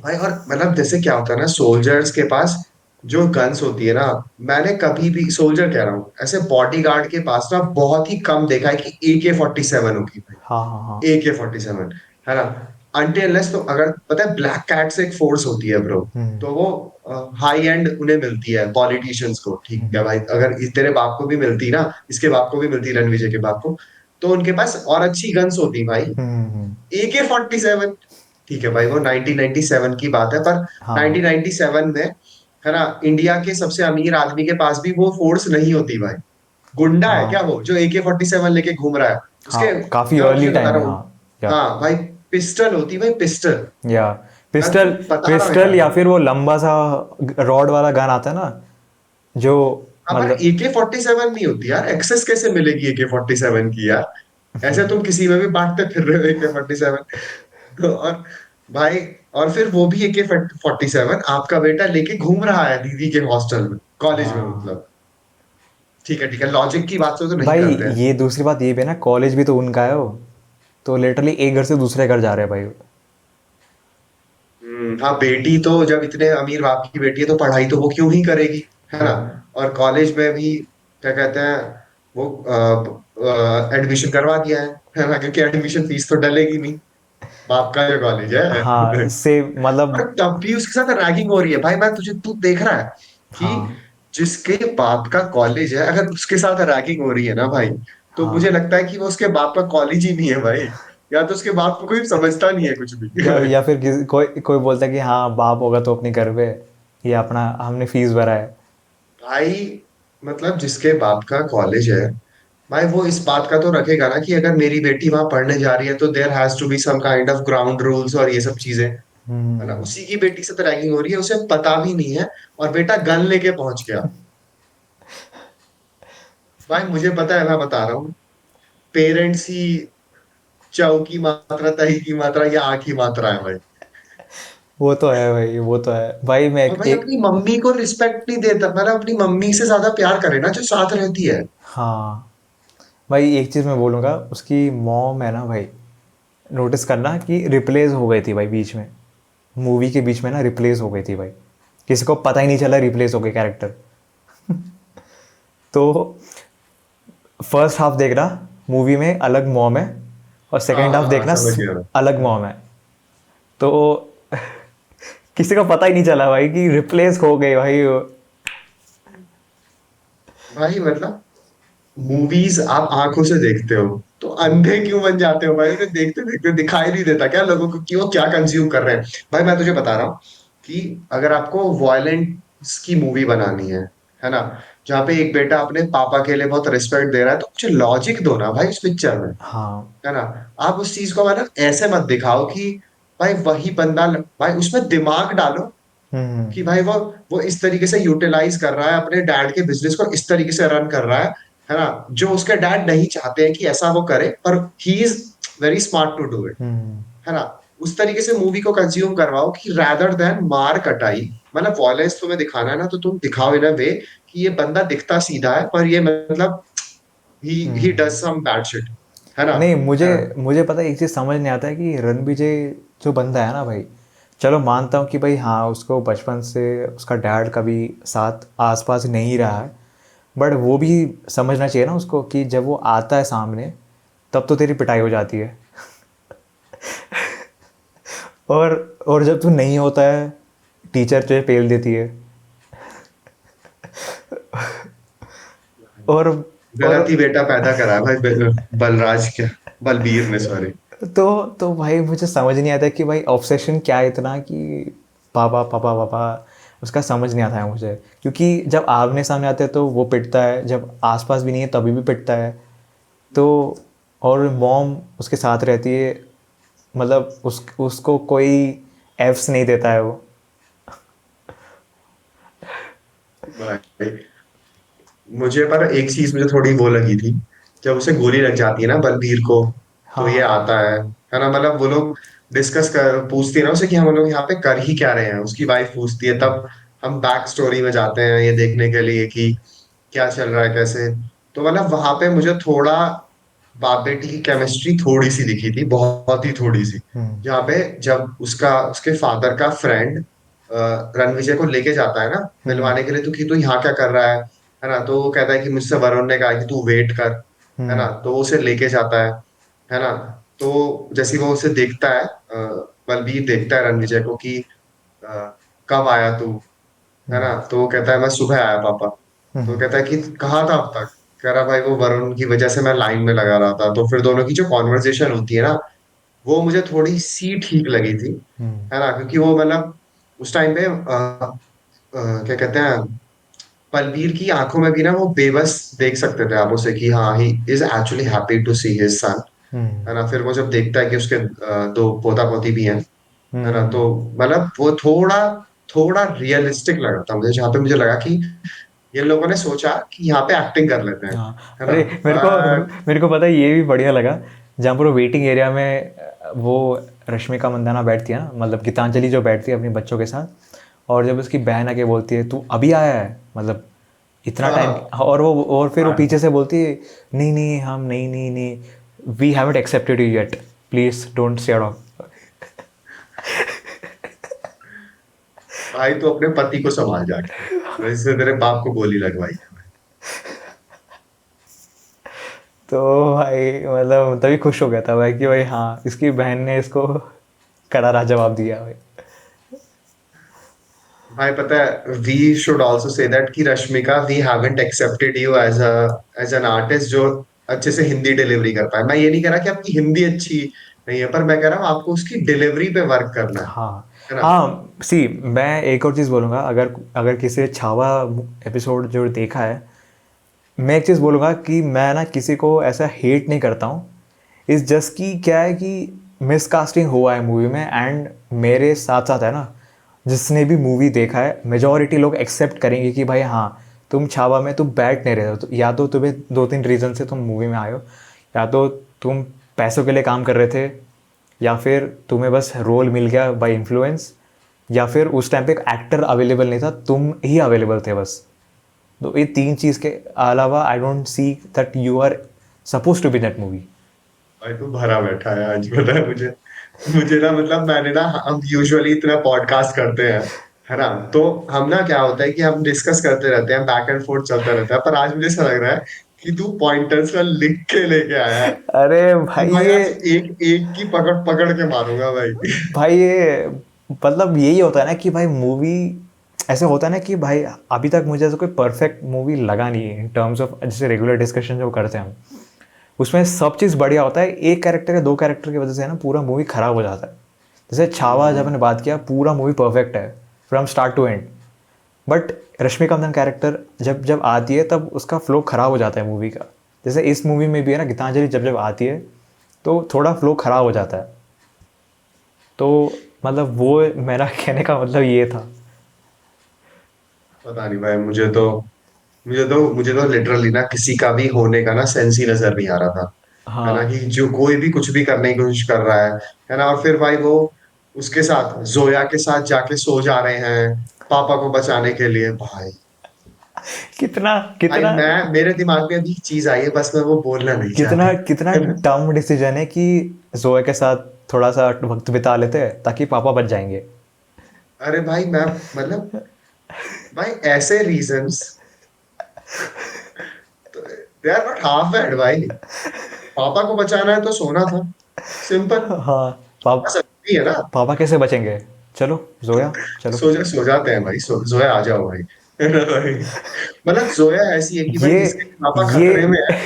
भाई और मतलब जैसे क्या होता है ना सोल्जर्स के पास जो गन्स होती है ना, मैंने कभी भी सोल्जर कह रहा हूँ, ऐसे बॉडीगार्ड के पास ना बहुत ही कम देखा है कि AK-47 होगी हाँ हाँ हाँ। भाई, AK-47, है ना। अनटिल तो अगर पता है ब्लैक कैट से एक फोर्स होती है ब्रो, हम्म तो वो हाई एंड उन्हें मिलती है पॉलिटिशियंस को, ठीक है हम्म भाई, अगर तेरे बाप को भी मिलती ना, इसके बाप को भी मिलती, रणविजय के बाप को, तो उनके पास और अच्छी गन्स होती भाई। हम्म। AK-47, ठीक है भाई वो 1997 की बात है, पर हाँ 1997 में, है ना, इंडिया के सबसे अमीर आदमी के पास भी वो फोर्स नहीं होती भाई। गुंडा है क्या हाँ वो जो AK-47 लेके घूम रहा है, उसके, हाँ, काफ़ी मैं अर्ली तुझे बता टाइम रहा में, हूँ। हाँ। या हाँ भाई, पिस्टल होती भाई, पिस्टल। या मैं तुझे पिस्टल, बता रहा हूँ पिस्टल यार। या फिर वो लंबा सा रॉड वाला गन आता है ना, जो हाँ पर मतलब AK-47 नहीं होती यार, एक्सेस कैसे मिलेगी AK-47 की यार? ऐसे तुम किसी में भी बांटते फिर रहे हो AK-47। तो और भाई, और फिर वो भी AK-47 आपका बेटा लेके घूम रहा है दीदी के हॉस्टल में, कॉलेज में हाँ मतलब। ठीक है, लॉजिक की बात से तो नहीं भाई, करते हैं। ये दूसरी बात ये भी है ना, कॉलेज भी तो उनका है वो, तो लिटरली एक घर से दूसरे घर जा रहे हैं भाई। हाँ, बेटी तो जब इतने अमीर बाप की बेटी है तो पढ़ाई तो वो क्यों ही करेगी, है ना? हाँ और कॉलेज में भी क्या कहते हैं, वो एडमिशन करवा दिया है ना, क्योंकि एडमिशन फीस तो डलेगी नहीं, बाप का जो कॉलेज है। हाँ से मतलब। और तब भी उसके साथ रैगिंग हो रही है भाई, मैं तुझे तू देख रहा है कि हाँ जिसके बाप का कॉलेज है, अगर उसके साथ रैगिंग हो रही है ना भाई, तो मुझे हाँ, लगता है कि वो उसके बाप का कॉलेज ही नहीं है भाई, या तो उसके बाप को कोई समझता नहीं है कुछ भी। या फिर कोई कोई बोलता है कि हाँ बाप होगा तो अपने घर पे, ये अपना हमने फीस भरा है। भाई मतलब जिसके बाप का कॉलेज है भाई, वो इस बात का तो रखेगा ना कि अगर मेरी बेटी वहां पढ़ने जा रही है तो there has to be some kind of ground rules और ये सब चीजें, है ना? हम्म। उसी की बेटी से तो रैगिंग हो रही है, उसे पता भी नहीं है, और बेटा गन लेके पहुंच गया। भाई मुझे पता है, मैं बता रहा हूँ, पेरेंट्स ही चौ की मात्रा, तही की मात्रा या आ की मात्रा है भाई। वो तो है भाई, वो तो है भाई। मैं और एक, भाई अपनी मम्मी को रिस्पेक्ट नहीं देता, मतलब अपनी मम्मी से ज्यादा प्यार करे ना जो साथ रहती है। हाँ भाई एक चीज़ मैं बोलूँगा, उसकी मॉम है ना भाई, नोटिस करना कि रिप्लेस हो गई थी भाई बीच में, मूवी के बीच में ना रिप्लेस हो गई थी भाई, किसी को पता ही नहीं चला रिप्लेस हो गए कैरेक्टर। तो फर्स्ट हाफ देखना, मूवी में अलग मॉम है, और हाँ सेकेंड हाँ हाफ हाँ, देखना समझ गया मैं। अलग मॉम है। तो किसी को पता ही नहीं चला भाई कि रिप्लेस हो गए भाई वो। भाई मतलब मूवीज आप आंखों से देखते हो तो अंधे क्यों बन जाते हो भाई? उन्हें देखते देखते दिखाई नहीं देता क्या लोगों को कि वो क्या कंज्यूम कर रहे हैं? भाई मैं तुझे बता रहा हूँ कि अगर आपको वॉयलेंस की मूवी बनानी है ना, जहाँ पे एक बेटा अपने पापा के लिए बहुत रिस्पेक्ट दे रहा है, तो कुछ लॉजिक दो ना भाई उस पिक्चर में, हाँ। है ना? आप उस चीज को मतलब ऐसे मत दिखाओ कि भाई वही बंदा, भाई उसमें दिमाग डालो हम्म। कि भाई वो इस तरीके से यूटिलाइज कर रहा है अपने डैड के बिजनेस को, इस तरीके से रन कर रहा है ना, जो उसके डैड नहीं चाहते हैं कि ऐसा वो करे, पर he is very smart to do it, hmm. है ना? उस तरीके से मूवी को कंज्यूम करवाओ कि रैदर देन मार कटाई, मतलब वॉयलेंस तुम्हें दिखाना है ना, तो तुम दिखाओ इन अ वे कि ये बंदा दिखता सीधा है पर ये मतलब ही does hmm. Some bad shit, है ना? नहीं, मुझे है ना? मुझे पता है, एक चीज़ समझ नहीं आता है कि रणविजय जो बंदा है ना भाई, चलो मानता हूँ कि भाई हाँ उसको बचपन से उसका डैड कभी साथ आसपास नहीं रहा है, बट वो भी समझना चाहिए ना उसको कि जब वो आता है सामने तब तो तेरी पिटाई हो जाती है। और और जब तू नहीं होता है, टीचर तुझे पेल देती है। और और गलत ही बेटा पैदा करा है भाई, बलराज क्या, बलबीर ने, सॉरी। तो भाई मुझे समझ नहीं आता कि भाई ऑब्सेशन क्या है इतना कि पापा पापा पापा, उसका समझ नहीं आता है मुझे, क्योंकि जब आमने सामने आते हैं तो वो पिटता है, जब आसपास भी नहीं है तभी भी पिटता है। तो और मॉम उसके साथ रहती है, मतलब उसको कोई एफ्स नहीं देता है वो। भाई मुझे पर एक चीज मुझे थोड़ी वो लगी थी, जब उसे गोली लग जाती है ना बलबीर को, तो ये हाँ आता है ना, मतलब वो लोग डिस्कस कर पूछती है ना उसे कि हम लोग यहाँ पे कर ही क्या रहे हैं, उसकी वाइफ पूछती है, तब हम बैक स्टोरी में जाते हैं ये देखने के लिए कि क्या चल रहा है कैसे। तो मतलब वहां पे मुझे थोड़ा बाप बेटी की केमिस्ट्री थोड़ी सी दिखी थी, बहुत ही थोड़ी सी, हम्म। जहाँ पे जब उसका उसके फादर का फ्रेंड रणविजय को लेके जाता है ना हम्म। मिलवाने के लिए, तो कि तू यहाँ क्या कर रहा है ना? तो वो कहता है कि मुझसे वरुण ने कहा कि तू वेट कर, है हम्म। ना? तो वो उसे लेके जाता है ना? तो जैसे ही वो उसे देखता है, बलबीर देखता है रणविजय को कि कब आया तू, है ना? तो वो कहता है मैं सुबह आया पापा। तो वो कहता है कि कहाँ था अब तक? कह रहा भाई वो वरुण की वजह से मैं लाइन में लगा रहा था। तो फिर दोनों की जो कॉन्वर्जेशन होती है ना, वो मुझे थोड़ी सी ठीक लगी थी, हम्म। है ना? क्योंकि वो मतलब उस टाइम पे क्या कहते हैं, बलबीर की आंखों में भी ना वो बेबस देख सकते थे आप उसे कि हाँ he is actually happy to see his son, hmm. है ना? फिर वो जब देखता है कि उसके दो पोता पोती भी हैं, है ना, हम्म। तो मतलब वो थोड़ा थोड़ा रियलिस्टिक लगा था मुझे, जहाँ पे मुझे लगा कि ये लोगों ने सोचा कि यहाँ पे एक्टिंग कर लेते हैं, हाँ। है ना, अरे बट मेरे को पता है ये भी बढ़िया लगा, जहाँ पर वो वेटिंग एरिया में वो रश्मिका मंदाना बैठती है ना, मतलब गीतांजलि जो बैठती है अपने बच्चों के साथ, और जब उसकी बहन आके बोलती है तू अभी आया है, मतलब इतना टाइम, हाँ और फिर वो हाँ, पीछे से बोलती है नहीं नहीं हम नहीं नहीं नहीं, we haven't accepted you yet, please don't stare off. भाई तो अपने पति को संभाल जाके, वैसे तेरे बाप को गोली लगवाई है। तो भाई मतलब तभी खुश हो गया था भाई कि भाई हाँ इसकी बहन ने इसको करारा जवाब दिया भाई। भाई पता है, we should also say that कि Rashmika, we haven't accepted you as an artist जो अच्छे से हिंदी डिलीवरी कर पाए। मैं ये नहीं कह रहा कि आपकी हिंदी अच्छी नहीं है, पर मैं कह रहा हूँ आपको उसकी डिलीवरी पे वर्क करना हाँ है ना। हाँ, सी मैं एक और चीज़ बोलूँगा, अगर अगर किसी ने छावा एपिसोड जो देखा है, मैं एक चीज़ बोलूँगा कि मैं ना किसी को ऐसा हेट नहीं करता हूँ, इस जस्ट कि क्या है कि मिसकास्टिंग हुआ है मूवी में, एंड मेरे साथ साथ है ना जिसने भी मूवी देखा है मेजॉरिटी लोग एक्सेप्ट करेंगे कि भाई हाँ तुम छावा में तुम बैठ नहीं रहे हो, तो या तो तुम्हें दो तीन रीज़न से तुम मूवी में आए हो, या तो तुम पैसों के लिए काम कर रहे थे, या फिर तुम्हें बस रोल मिल गया बाय इन्फ्लुएंस, या फिर उस टाइम पे एक एक्टर अवेलेबल नहीं था, तुम ही अवेलेबल थे बस। तो ये तीन चीज़ के अलावा I don't see that you are suppose to be that movie. भाई तू भरा बैठा है आज, पता है मुझे। मुझे ना मतलब मैंने ना, हम यूजुअली इतना पॉडकास्ट करते हैं, है ना, तो हम ना क्या होता है कि हम डिस्कस करते रहते हैं, बैक एंड फोर्थ चलता रहता है, पर आज मुझे ऐसा लग रहा है कि तू पॉइंटर्स में लिख के लेके आया है अरे कि भाई भाई ये आज एक एक की पकड़ पकड़ के मारूंगा भाई। भाई ये मतलब यही होता है ना कि भाई मूवी ऐसे होता है ना कि भाई अभी तक मुझे ऐसा कोई परफेक्ट मूवी लगा नहीं है इन टर्म्स ऑफ जैसे रेगुलर डिस्कशन जो करते हैं हम, उसमें सब चीज़ बढ़िया होता है, एक कैरेक्टर या दो कैरेक्टर की वजह से है ना पूरा मूवी खराब हो जाता है। जैसे छावा जब मैंने बात किया पूरा मूवी परफेक्ट है from start to end, but Rashmika Mandanna character जब जब आती है तब उसका फ्लो खराब हो जाता है मूवी का। जैसे इस मूवी में भी है ना गीतांजलि जब जब आती है तो थोड़ा फ्लो खराब हो जाता है। तो मतलब वो मेरा कहने का मतलब ये था। पता नहीं भाई, मुझे तो लिटरली ना किसी का भी होने का ना सेंस ही नजर नहीं आ रहा था, है ना, हाँ कि जो कोई भी कुछ भी करने की कोशिश कर रहा है ना, और फिर भाई वो उसके साथ जोया के साथ जाके सो जा रहे हैं पापा को बचाने के लिए। भाई कितना भाई कितना मैं, मेरे दिमाग में अभी चीज आई है, बस मैं वो बोलना नहीं कितना चाहता, कितना है ना। डम डिसीजन है कि जोए के साथ थोड़ा सा वक्त बिता लेते हैं ताकि पापा बच जाएंगे। अरे भाई मैं मतलब, भाई ऐसे reasons, they are not half bad भाई। पापा को बचाना है तो सोना था, सिंपल। हाँ पाप सकती है ना। पापा कैसे बचेंगे, चलो जोया चलो। सो जाते हैं भाई, जोया आ जाओ भाई, है ना भाई। मतलब जोया ऐसी है कि भाई ये जिसके पापा ये खतरे में है,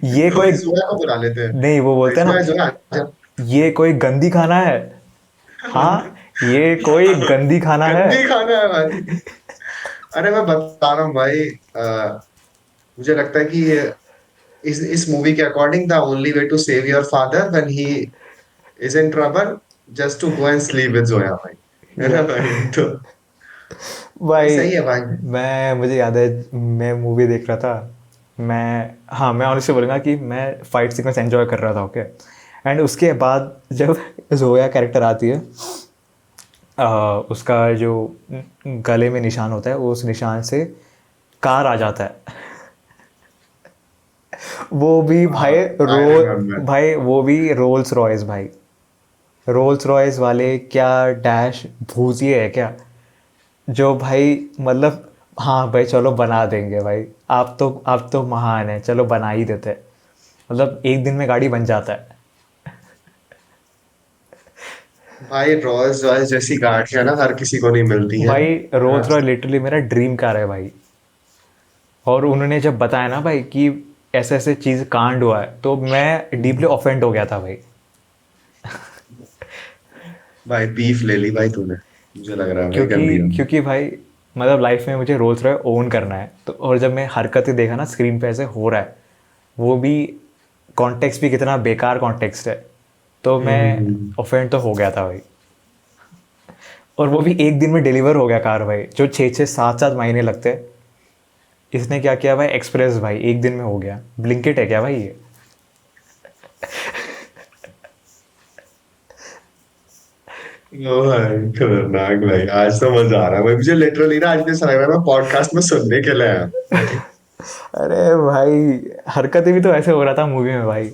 ये कोई कोई जोया को बुला लेते हैं, नहीं, वो भाई बोलते हैं ना जोया जोया आ जा। ये कोई गंदी खाना है, हाँ ये कोई गंदी खाना है। गंदी खाना है भाई। अरे मैं बता रहा हूँ भाई, मुझे लगता है कि इस मूवी के according the only way to save your father when he is in trouble, just to go and sleep with Zoya भाई, है या ना भाई। तो भाई भाई सही है भाई। मैं मुझे याद है मैं मूवी देख रहा था, मैं हाँ मैं ऑनेस्टली बोलूँगा कि मैं फाइट सीक्वेंस एंजॉय कर रहा था, ओके। एंड उसके बाद जब जोया कैरेक्टर आती है, उसका जो गले में निशान होता है उस निशान से कार आ जाता है। वो भी भाई आई रिमेम्बर। भाई वो भी रोल्स रॉयस भाई, रोल्स रॉयस वाले क्या डैश भूजिए है क्या, जो भाई मतलब हाँ भाई चलो बना देंगे भाई, आप तो महान है चलो बना ही देते हैं। मतलब एक दिन में गाड़ी बन जाता है। भाई रोल्स रॉयस जैसी गाड़ियां ना हर किसी को नहीं मिलती हैं, भाई है ना। रोल्स रॉय लिटरली मेरा ड्रीम कार है भाई। और उन्होंने जब बताया ना भाई कि ऐसे ऐसे चीज़ कांड हुआ है तो मैं डीपली ऑफेंड हो गया था भाई। भाई बीफ ले ली भाई तूने, मुझे लग रहा है भाई क्योंकि गंदी गंदी। क्योंकि भाई मतलब लाइफ में मुझे रोल्स रॉय ओन करना है, तो और जब मैं हरकतें देखा ना स्क्रीन पे ऐसे हो रहा है, वो भी कॉन्टेक्स्ट भी कितना बेकार कॉन्टेक्स्ट है, तो मैं हम्म। ऑफेंड तो हो गया था भाई। और वो भी एक दिन में डिलीवर हो गया कार भाई, जो छः छः सात सात महीने लगते हैं। इसने क्या किया भाई, एक्सप्रेस भाई एक दिन में हो गया, ब्लिंकिट है क्या भाई ये? ओ भाई खतरनाक भाई, आज तो मजा आ रहा है भाई मुझे लिटरली ना, आज जैसा लग रहा है मैं पॉडकास्ट में सुनने के लिए आया हूँ भाई। अरे भाई, हरकतें भी तो ऐसे हो रहा था मूवी में भाई।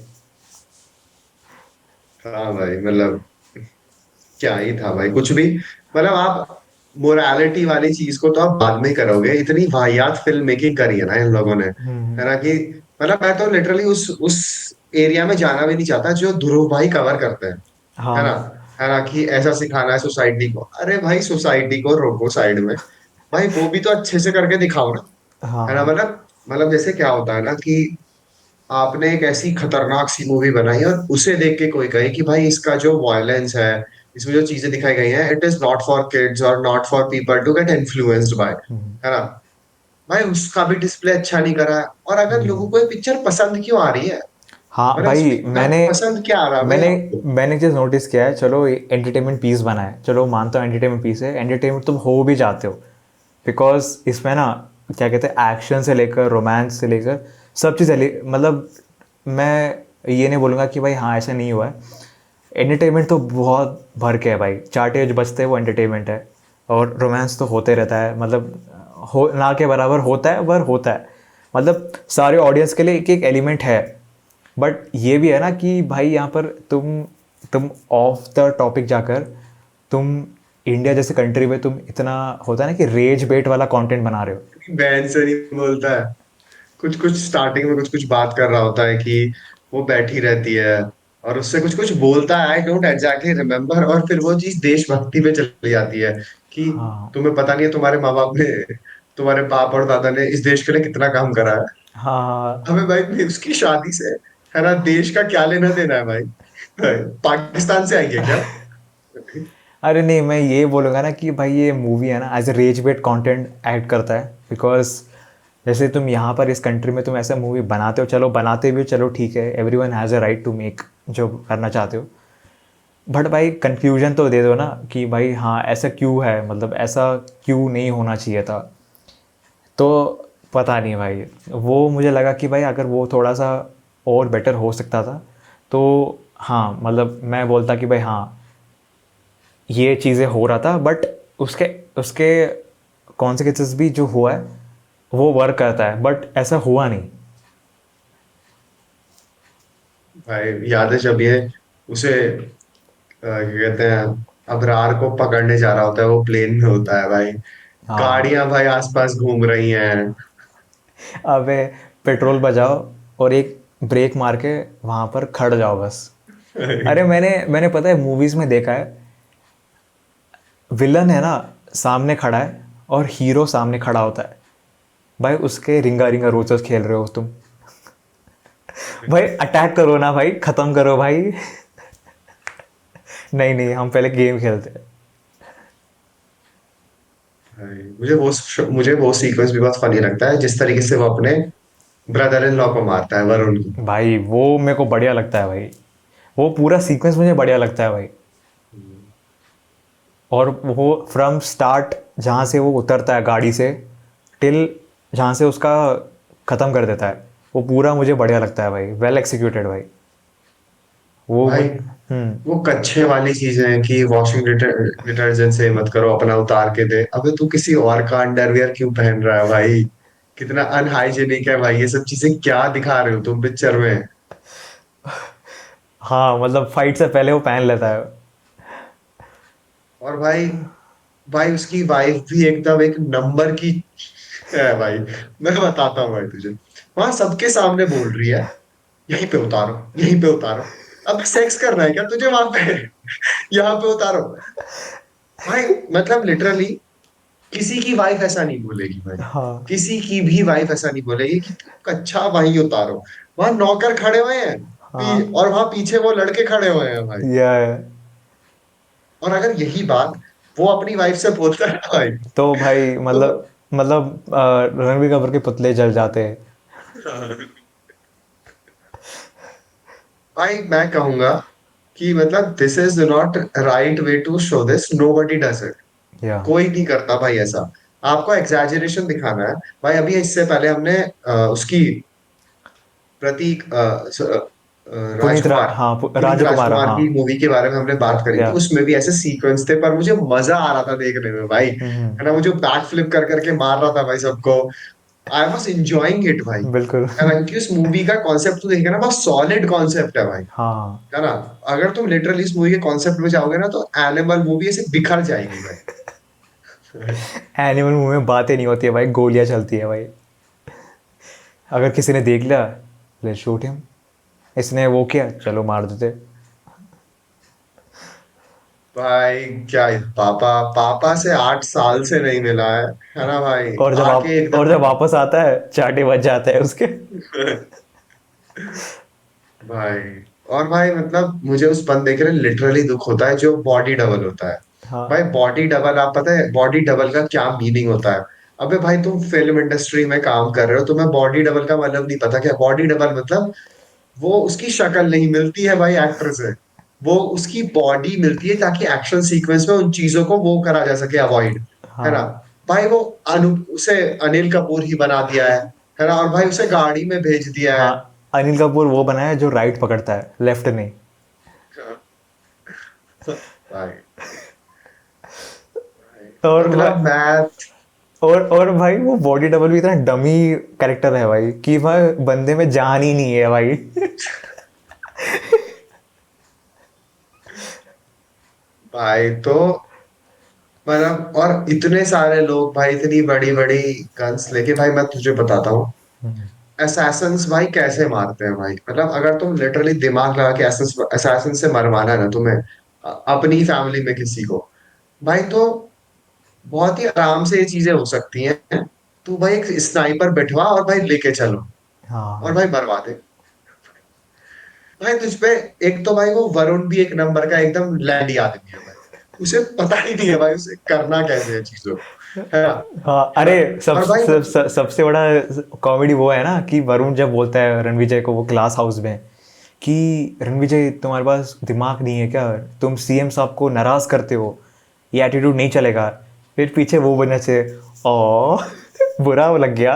हाँ भाई मतलब क्या ही था भाई, कुछ भी मतलब आप मोरालिटी वाली चीज को तो आप बाद में ही करोगे, इतनी वाहियात फिल्म मेकिंग करी है ना इन लोगों ने, है ना कि मतलब मैं तो लिटरली उस एरिया में जाना भी नहीं चाहता जो ध्रुव भाई कवर करते हैं, है ना, हाँ है ना कि ऐसा सिखाना है सोसाइटी को। अरे भाई सोसाइटी को रोको साइड में, भाई वो भी तो अच्छे से करके दिखाओ ना, है ना। हाँ। मतलब जैसे क्या होता है ना कि आपने एक ऐसी खतरनाक सी मूवी बनाई और उसे देख के कोई कहे कि भाई इसका जो वायलेंस है, इसमें जो चीजें दिखाई गई हैं, it is not for kids और not for people to get influenced by, है ना। भाई उसका भी डिस्प्ले अच्छा नहीं करा है, और अगर लोगों को ये पिक्चर पसंद क्यों आ रही है, हाँ मतलब भाई, इसमें मैंने पसंद क्या आ रहा है भाई मैंने आपको। मैंने एक चीज़ नोटिस किया है, चलो एंटरटेनमेंट पीस बना है, चलो मानता हूँ एंटरटेनमेंट पीस है, एंटरटेनमेंट तुम हो भी जाते हो, बिकॉज इसमें ना क्या कहते हैं, एक्शन से लेकर रोमांस से लेकर सब चीज़ मतलब मैं ये नहीं बोलूँगा कि भाई हाँ ऐसा नहीं हुआ है, एंटरटेनमेंट तो बहुत भर के है भाई, चाटे जो बजते हैं वो एंटरटेनमेंट है, और रोमांस तो होते रहता है, मतलब हो ना के बराबर होता है पर होता है, मतलब सारे ऑडियंस के लिए एक एक एलिमेंट है। बट ये भी है ना कि भाई यहाँ पर तुम ऑफ द टॉपिक जाकर तुम इंडिया जैसे कंट्री में तुम इतना होता है ना कि रेज बेट वाला कंटेंट बना रहे हो। बैन से नहीं बोलता है, कुछ कुछ स्टार्टिंग में कुछ कुछ बात कर रहा होता है कि वो बैठी रहती है और उससे कुछ कुछ बोलता है, आई डोंट एग्जैक्टली रिमेम्बर, और फिर वो चीज देशभक्ति पे चली जाती है कि हाँ तुम्हें पता नहीं है तुम्हारे माँ बाप ने, तुम्हारे बाप और दादा ने इस देश के लिए कितना काम करा है। हाँ। हमें भाई उसकी शादी से, है ना, देश का क्या लेना देना है भाई, पाकिस्तान से आएंगे क्या। अरे नहीं, मैं ये बोलूँगा ना कि भाई ये मूवी है ना as a rage bait content add करता है, बिकॉज जैसे तुम यहाँ पर इस कंट्री में तुम ऐसा मूवी बनाते हो, चलो बनाते भी हो, चलो ठीक है, everyone has a right to make जो करना चाहते हो, बट भाई कंफ्यूजन तो दे दो ना कि भाई हाँ ऐसा क्यों है, मतलब ऐसा क्यों नहीं होना चाहिए था। तो पता नहीं भाई, वो मुझे लगा कि भाई अगर वो थोड़ा सा और बेटर हो सकता था तो हाँ, मतलब मैं बोलता कि भाई हाँ ये चीज़ें हो रहा था, बट उसके उसके कॉन्सिक्वेंसेस भी जो हुआ है वो वर्क करता है, बट ऐसा हुआ नहीं। भाई याद है जब ये उसे क्या कहते हैं, अबरार को पकड़ने जा रहा होता है, वो प्लेन में होता है भाई, हाँ। गाड़ियां भाई आसपास घूम रही हैं। अबे, पेट्रोल बजाओ और एक ब्रेक मार के वहाँ पर खड़ जाओ बस। अरे मैंने मैंने पता है मूवीज़ में देखा है, विलन है ना सामने खड़ा है और हीरो सामने खड़ा होता है, भाई उसके रिंगा रिंगा रोचर्स खेल रहे हो तुम, भाई अटैक करो ना भाई, ख़त्म करो भाई। नहीं नहीं, हम पहले गेम खेलते हैं। भाई मुझे वो सीक्वेंस भी बहुत फनी लगता है, जिस तरीके से वो अपने ब्रदर इन लॉ को मारता है, वरुण को। भाई वो मेरे को बढ़िया लगता है भाई, वो पूरा सीक्वेंस मुझे बढ़िया लगता है भाई। और वो फ्रॉम स्टार्ट जहाँ से वो उतरता है गाड़ी से टिल जहाँ से उसका ख़त्म कर देता है, वो पूरा मुझे बढ़िया लगता है भाई, वेल एक्सिक्यूटेड भाई। वो भाई हम्म। वो कच्छे वाली चीजें हैं कि वॉशिंग डिटर्जेंट से मत करो, अपना उतार के दे, अबे तू किसी और का अंडरवियर क्यों पहन रहा है भाई, कितना अनहाइजेनिक है भाई, ये सब चीजें क्या दिखा रहे हो तुम पिक्चर में। हाँ मतलब फाइट से पहले वो पहन लेता है। और भाई भाई उसकी वाइफ भी एकदम एक नंबर की है भाई, मैं बताता हूँ भाई तुझे, वहां सबके सामने बोल रही है यहीं पे उतारो, यहीं पे उतारो, अब सेक्स करना है क्या तुझे वहां पे, यहाँ पे उतारो। भाई मतलब लिटरली किसी की वाइफ ऐसा नहीं बोलेगी भाई, हाँ किसी की भी वाइफ ऐसा नहीं बोलेगी कि तुम कच्छा वहीं उतारो। वहां नौकर खड़े हुए हैं, हाँ। और वहां पीछे वो लड़के खड़े हुए हैं भाई, यह और अगर यही बात वो अपनी वाइफ से बोलता है भाई, तो भाई तो मतलब रणबीर कपूर के पुतले जल जाते हैं। भाई मैं कहूंगा कि मतलब this is not right way to show this, nobody does it, या कोई नहीं करता भाई ऐसा। आपको एग्जैजरेशन दिखाना है भाई। अभी इससे पहले हमने उसकी प्रतीक राजकुमार, हाँ पुनीत राजकुमार राजकुमार हाँ। की मूवी के बारे में हमने बात करी या थी, उसमें भी ऐसे सीक्वेंस थे, पर मुझे मजा आ रहा था देखने में भाई, है ना। मुझे बैक फ्लिप कर करके मार रहा था भाई सबको। आई वॉज एंजॉइंग इट भाई, बिल्कुल। है ना। क्योंकि उस मूवी का कॉन्सेप्ट तो देखेगा ना, बहुत सॉलिड कॉन्सेप्ट है भाई, हाँ है ना। अगर तुम लिटरली इस मूवी के कॉन्सेप्ट में जाओगे ना, तो एनिमल मूवी ऐसे बिखर जाएगी भाई। एनिमल मूवी में बातें नहीं होती है भाई, गोलियां चलती है भाई। अगर किसी ने देख लिया, ले शूट हिम, इसने वो किया चलो मार देते। भाई क्या पापा, पापा से 8 साल से नहीं मिला है ना भाई, आके और जब एकदम। वापस आता है चाटे बज जाता है उसके। भाई, और भाई मतलब मुझे उस बंदे के लिए लिटरली दुख होता है जो बॉडी डबल होता है। भाई हाँ बॉडी डबल, आप पता है बॉडी डबल का क्या मीनिंग होता है? अबे भाई तुम फिल्म इंडस्ट्री में काम कर रहे हो, तुम्हें बॉडी डबल का मतलब नहीं पता क्या? बॉडी डबल मतलब वो उसकी शक्ल नहीं मिलती है भाई एक्टर से, वो उसकी बॉडी मिलती है ताकि एक्शन सीक्वेंस में उन चीजों को वो करा जा सके, अवॉइड, है ना। हाँ भाई वो उसे अनिल कपूर ही बना दिया है ना, और भाई उसे गाड़ी में भेज दिया है। हाँ। अनिल कपूर वो बना है जो राइट पकड़ता है, लेफ्ट नहीं। भाई, और मतलब मैं और भाई वो बॉडी डबल भी इतना डमी कैरेक्टर है भाई कि भाई बंदे में जान ही नहीं है भाई। भाई तो मतलब, और इतने सारे लोग भाई इतनी बड़ी बड़ी गन्स लेके, भाई मैं तुझे बताता हूँ असैसन्स भाई कैसे मारते हैं भाई। मतलब अगर तुम लिटरली दिमाग लगा के असैसन से मरवाना है ना तुम्हें, अपनी फैमिली में किसी को, भाई तो बहुत ही आराम से ये चीजें हो सकती हैं। तू भाई एक स्नाइपर बैठवा और भाई लेके चलो, और हाँ भाई मरवा दे। भाई तुझ पे, एक तो भाई वो वरुण भी एक नंबर का एकदम लैंडी आदमी है भाई, उसे पता ही नहीं है भाई उसे करना कैसे है चीजों को, हाँ। है ना। अरे और भाई सबसे बड़ा कॉमेडी वो है ना कि वरुण जब बोलता है रणविजय को वो क्लास हाउस में कि रणविजय तुम्हारे पास दिमाग नहीं है क्या, तुम सीएम साहब को नाराज करते हो, ये एटीट्यूड नहीं चलेगा। फिर पीछे वो बना से ओ बुरा लग गया।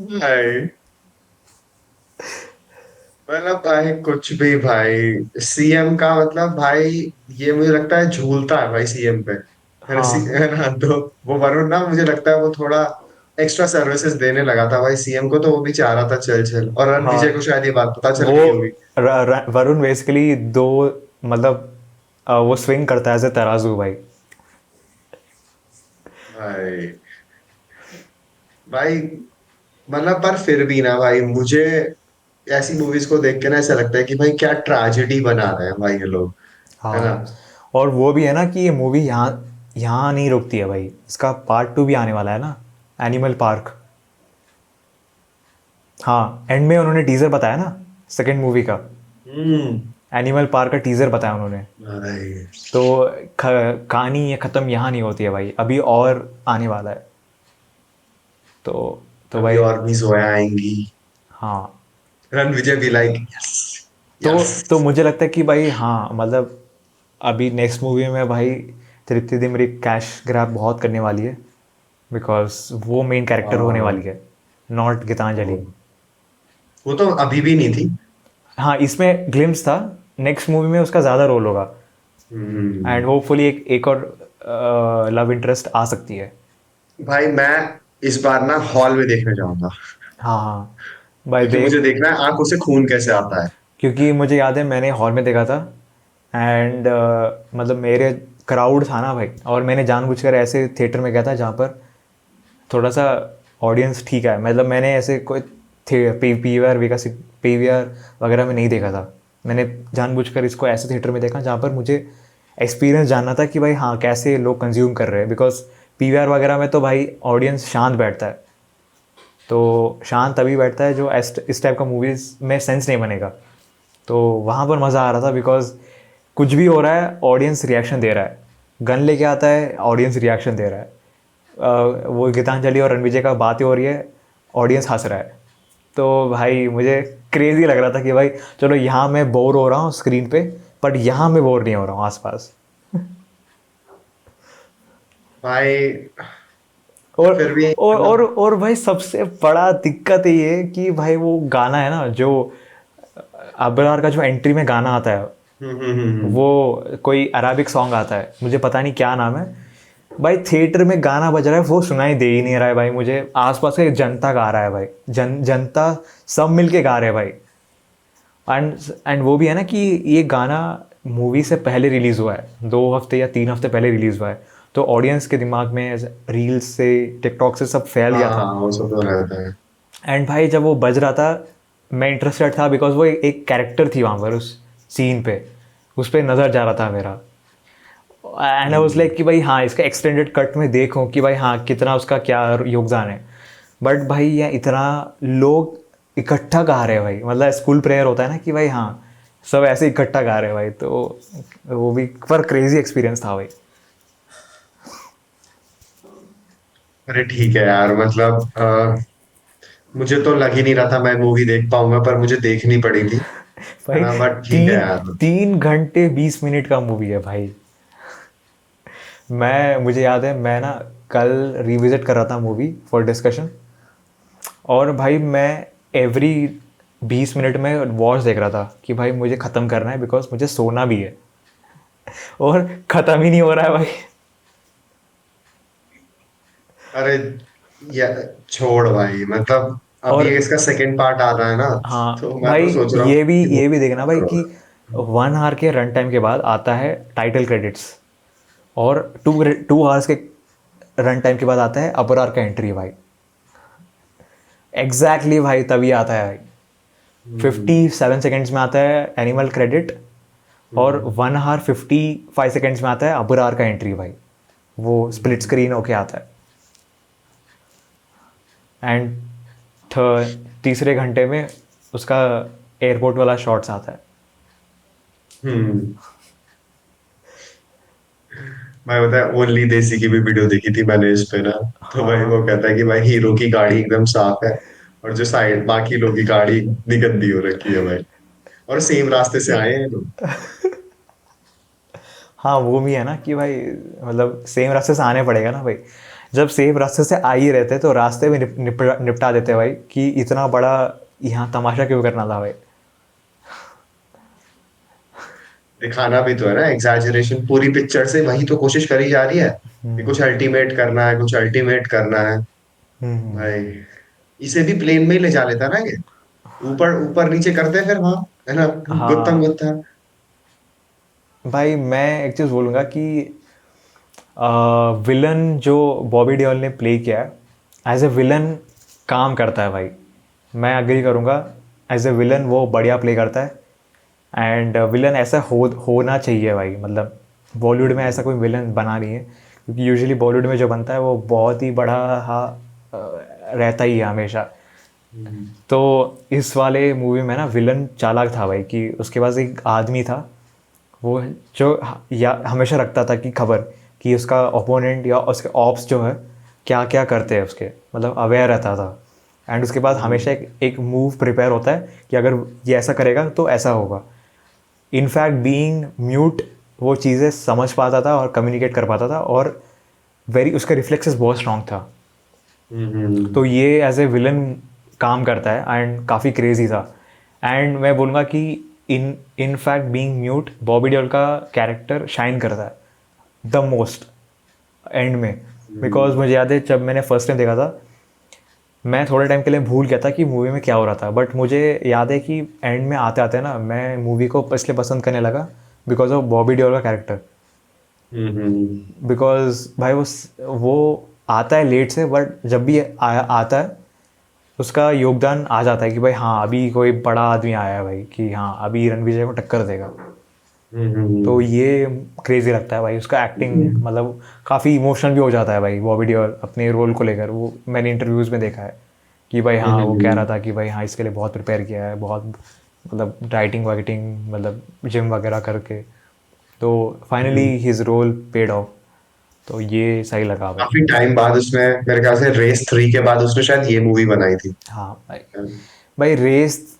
भाई मतलब भाई कुछ भी भाई, सीएम का मतलब भाई, ये मुझे लगता है झूलता है भाई सीएम पे, है ना। हाँ है ना, तो वो वरुण ना, मुझे लगता है वो थोड़ा एक्स्ट्रा सर्विसेज देने लगा था भाई सीएम को, तो वो भी चाह रहा था चल चल, और रणविजय को हाँ। शायद ये बात पता चल वो गई होगी। वरुण बेसिकली दो मतलब वो स्विंग करता है एज ए तराजू भाई। भाई, भाई मतलब पर फिर भी ना भाई, मुझे ऐसी मूवीज को देख के ना ऐसा लगता है कि भाई क्या ट्रेजेडी बना रहे हैं भाई ये लोग, है ना। हाँ। और वो भी है ना कि ये मूवी यहाँ यहाँ नहीं रुकती है भाई, इसका पार्ट 2 भी आने वाला है ना, एनिमल पार्क। हाँ एंड में उन्होंने टीज़र बताया ना सेकंड मूवी का, हम्म। एनिमल पार्क का टीज़र बताया उन्होंने। भाई तो कहानी ये ख़त्म यहाँ नहीं होती है भाई, अभी और आने वाला है। तो तो अभी भाई और भी जोया आएंगी, हाँ। रणविजय भी लाइक यस, यस। तो मुझे लगता है कि भाई हाँ मतलब अभी नेक्स्ट मूवी में भाई तृप्ति दी मेरी कैश ग्रैब बहुत करने वाली है, बिकॉज वो मेन कैरेक्टर होने वाली है, नॉट गीतांजलि। वो तो अभी भी नहीं थी। हाँ इसमें ग्लिम्स था, नेक्स्ट मूवी में उसका ज़्यादा रोल होगा। हम्म। एंड होपफुली एक और लव इंटरेस्ट आ सकती है। भाई मैं इस बार ना हॉल में देखने जाऊंगा, हाँ हाँ भाई क्योंकि मुझे देख, देखना है आंखों से खून कैसे आता है। क्योंकि मुझे याद है मैंने हॉल में देखा था एंड मतलब मेरे क्राउड था ना भाई, और मैंने जानबूझकर ऐसे थिएटर में गया था जहाँ पर थोड़ा सा ऑडियंस ठीक है, मतलब मैंने ऐसे कोई थे P V R P V R वगैरह में नहीं देखा था। मैंने जानबूझकर इसको ऐसे थिएटर में देखा जहाँ पर मुझे एक्सपीरियंस जानना था कि भाई हाँ कैसे लोग कंज्यूम कर रहे हैं, बिकॉज पी वी आर वगैरह में तो भाई ऑडियंस शांत बैठता है। तो शांत तभी बैठता है जो इस टाइप का मूवीज़ में सेंस नहीं बनेगा। तो वहाँ पर मज़ा आ रहा था बिकॉज कुछ भी हो रहा है ऑडियंस रिएक्शन दे रहा है, गन लेके आता है ऑडियंस रिएक्शन दे रहा है, वो गीतांजलि और रणविजय का बातें हो रही है ऑडियंस हंस रहा है। तो भाई मुझे क्रेज़ी लग रहा था कि भाई चलो यहाँ मैं बोर हो रहा हूँ स्क्रीन पे, बट यहाँ मैं बोर नहीं हो रहा हूँ आसपास। भाई और फिर भी मतलब। और भाई सबसे बड़ा दिक्कत ये है कि भाई वो गाना है ना जो अबरार का जो एंट्री में गाना आता है, हम्म। वो कोई अराबिक सॉन्ग आता है, मुझे पता नहीं क्या नाम है। भाई थिएटर में गाना बज रहा है, वो सुनाई दे ही नहीं रहा है भाई मुझे, आसपास से जनता गा रहा है भाई, जनता सब मिलके गा रहे हैं भाई। एंड वो भी है ना कि ये गाना मूवी से पहले रिलीज़ हुआ है, 2 हफ्ते या 3 हफ्ते पहले रिलीज़ हुआ है, तो ऑडियंस के दिमाग में रील्स से, टिकटॉक से सब फैल गया था। हाँ वो सब तो रहता है। एंड भाई जब वो बज रहा था, मैं इंटरेस्टेड था बिकॉज वो एक कैरेक्टर थी वहाँ पर उस सीन पे, उस पर नज़र जा रहा था मेरा। And I was hmm. Like कि भाई हाँ इसका एक्सटेंडेड कट में देखूं कि भाई हाँ कितना उसका क्या योगदान है। बट भाई ये इतना लोग इकट्ठा गा रहे हैं भाई, मतलब स्कूल प्रेयर होता है ना कि भाई हाँ सब ऐसे इकट्ठा गा रहे हैं भाई, तो वो भी पर क्रेजी एक्सपीरियंस था भाई। अरे ठीक है यार, मतलब मुझे तो लग ही नहीं रहा था मैं मूवी देख पाऊंगा, पर मुझे देखनी पड़ी थी, है भाई ना? बट ठीक है तीन यार। 3 घंटे 20 मिनट का मूवी है भाई। मैं मुझे याद है मैं ना कल रिविजिट कर रहा था मूवी फॉर डिस्कशन, और भाई मैं एवरी 20 मिनट में वॉच देख रहा था कि भाई मुझे ख़त्म करना है बिकॉज मुझे सोना भी है, और ख़त्म ही नहीं हो रहा है भाई। अरे या छोड़ भाई, मतलब अभी और इसका सेकंड पार्ट आ रहा है ना, हाँ तो मैं भाई तो सोच रहा हूँ कि वो ये भी देखना भाई करो। कि 1 आवर के रन टाइम के बाद आता है टाइटल क्रेडिट्स, और 2 आवर्स के रन टाइम के बाद आता है अपरार का एंट्री भाई। एग्जैक्टली exactly भाई तभी आता है भाई। हम्म। 57 सेकेंड्स में आता है एनिमल क्रेडिट, और हम्म। 1 आवर 55 सेकेंड्स में आता है अबरार का एंट्री भाई, वो स्प्लिट हम्म। स्क्रीन होके आता है। एंड तीसरे घंटे में उसका एयरपोर्ट वाला शॉट्स आता है। हम्म। मैं बता, ओनली देसी की भी वीडियो देखी थी मैंने इस पे ना। तो भाई हाँ वो कहता है कि भाई हीरो की गाड़ी एकदम साफ है, और जो साइड बाकी लोगों की गाड़ी इतनी गंदी हो रखी है भाई, और सेम रास्ते से आए हैं ये लोग। हाँ वो भी है ना कि भाई मतलब सेम रास्ते से आने पड़ेगा ना भाई, जब सेम रास्ते से आ ही रहते तो रास्ते में निपटा देते भाई, कि इतना बड़ा यहाँ तमाशा क्यों करना था भाई। दिखाना भी तो है ना, एग्जैजरेशन पूरी पिक्चर से वही तो कोशिश करी जा रही है कि कुछ अल्टीमेट करना है, कुछ अल्टीमेट करना है। भाई इसे भी प्लेन में ही ले जा लेता ना ये, ऊपर ऊपर नीचे करते फिर वहां, है ना? गुत्थम हाँ गुत्था। भाई मैं एक चीज़ बोलूँगा कि विलन जो बॉबी देओल ने प्ले किया है एज ए विलन काम करता है भाई, मैं अग्री करूँगा। एज ए विलन वो बढ़िया प्ले करता है। एंड विलन ऐसा होना चाहिए भाई, मतलब बॉलीवुड में ऐसा कोई विलन बना नहीं है, क्योंकि यूजुअली बॉलीवुड में जो बनता है वो बहुत ही बड़ा रहता ही है हमेशा। हम्म। तो इस वाले मूवी में ना विलन चालाक था भाई, कि उसके पास एक आदमी था वो जो या हमेशा रखता था कि खबर कि उसका ओपोनेंट या उसके ऑप्स जो है क्या क्या करते हैं उसके, मतलब अवेयर रहता था। एंड उसके बाद हमेशा एक मूव प्रिपेयर होता है कि अगर ये ऐसा करेगा तो ऐसा होगा। इनफैक्ट बीइंग म्यूट वो चीज़ें समझ पाता था और कम्युनिकेट कर पाता था, और वेरी उसका रिफ्लेक्सेस बहुत स्ट्रांग था। तो ये एज ए विलन काम करता है एंड काफ़ी क्रेजी था। एंड मैं बोलूँगा कि in fact being mute Bobby Deol का कैरेक्टर शाइन करता है द मोस्ट एंड में। बिकॉज मुझे याद है जब मैंने फर्स्ट टाइम देखा था, मैं थोड़े टाइम के लिए भूल गया था कि मूवी में क्या हो रहा था, बट मुझे याद है कि एंड में आते आते ना मैं मूवी को इसलिए पसंद करने लगा बिकॉज ऑफ बॉबी देओल का कैरेक्टर। बिकॉज भाई वो आता है लेट से, बट जब भी आता है उसका योगदान आ जाता है कि भाई हाँ अभी कोई बड़ा आदमी आया है भाई, कि हाँ अभी रणविजय को टक्कर देगा। तो ये क्रेजी लगता है भाई उसका एक्टिंग, मतलब काफ़ी इमोशनल भी हो जाता है भाई बॉबी देओल अपने रोल को लेकर। वो मैंने इंटरव्यूज़ में देखा है कि भाई हाँ वो कह रहा था कि भाई हाँ इसके लिए बहुत प्रिपेयर किया है, बहुत मतलब राइटिंग वाइटिंग मतलब जिम वगैरह करके, तो finally his role paid off. तो ये सही लगा भाई। काफी टाइम बाद उसने, मेरे ख्याल से रेस 3 के बाद उसने शायद ये मूवी बनाई थी। हाँ भाई, भाई रेस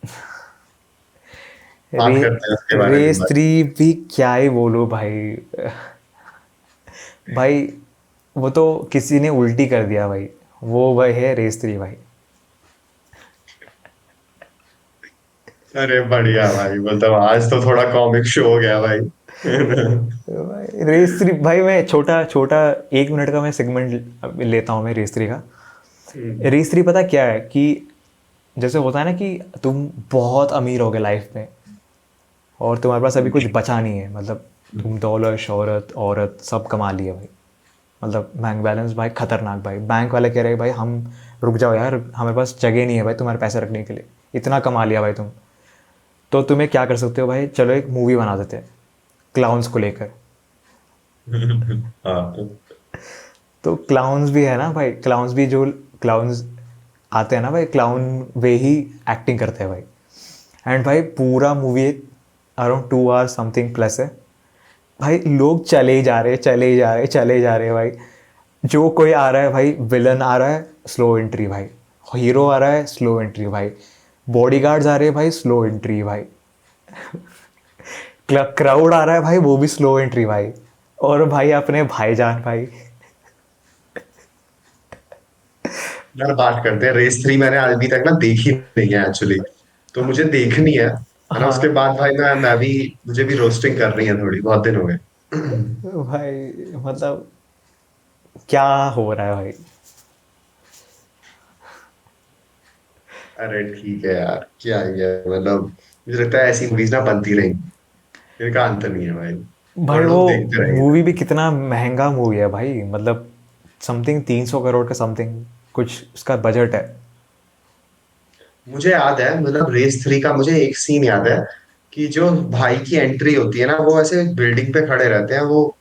बात रे करते हैं उसके बारे में रेस भाई। 3 भी क्या ही बोलूँ भाई। भाई वो तो किसी ने उल्टी कर दिया भाई। वो भाई है रेस 3 भाई। अरे बढ़िया भाई, मतलब आज तो थोड़ा कॉमिक शो हो गया भाई। भाई रेस 3 भाई, मैं छोटा छोटा 1 मिनट का मैं सेगमेंट लेता हूँ मैं रेस 3 का। हम्म, रेस 3 पता क्या है कि जैसे होता है ना कि तुम बहुत अमीर हो गए लाइफ में और तुम्हारे पास अभी कुछ बचा नहीं है, मतलब तुम दौलत शोहरत औरत सब कमा लिए भाई। मतलब बैंक बैलेंस भाई खतरनाक भाई, बैंक वाले कह रहे हैं भाई हम रुक जाओ यार, हमारे पास जगह नहीं है भाई तुम्हारे पैसे रखने के लिए, इतना कमा लिया भाई तुम। तो तुम्हें क्या कर सकते हो भाई, चलो एक मूवी बना देते हैं क्लाउन्स को लेकर। हाँ। तो क्लाउन्स भी है ना भाई, क्लाउन्स भी जो क्लाउन्स आते हैं ना भाई, क्लाउन वे ही एक्टिंग करते हैं भाई। एंड भाई पूरा movie around 2 hour something plus है भाई। लोग चले ही जा रहे हैं, चले ही जा रहे हैं, चले ही जा रहे हैं भाई। जो कोई आ रहा है भाई, विलन आ रहा है स्लो एंट्री भाई, हीरो आ रहा है स्लो एंट्री भाई, बॉडीगार्ड्स आ रहे हैं भाई स्लो एंट्री भाई, क्राउड आ रहा है भाई वो भी स्लो एंट्री भाई। और भाई अपने भाईजान भाई। यार बात करते हैं रेस 3, मैंने अभी तक ना देखी नहीं है एक्चुअली, तो मुझे देखनी है ना। उसके हाँ बाद भाई मैं भी, मुझे भी रोस्टिंग करनी है थोड़ी, बहुत दिन हो गए। भाई मतलब क्या हो रहा है भाई। अरे ठीक है यार, क्या ही है मतलब, मुझे लगता है ऐसी मूवीज ना बनती रहेंगी, इनका अंत नहीं है भाई, भाई और वो लोग देखते रहेंगे। मूवी भी कितना महंगा मूवी है भाई, मतलब समथिंग 300 करोड़ का समथिंग कुछ उसका बजट है। मुझे याद है, मतलब रेस 3 का मुझे एक सीन याद है कि जो भाई की एंट्री होती है ना, वो ऐसे बिल्डिंग पे खड़े रहते हैं, वो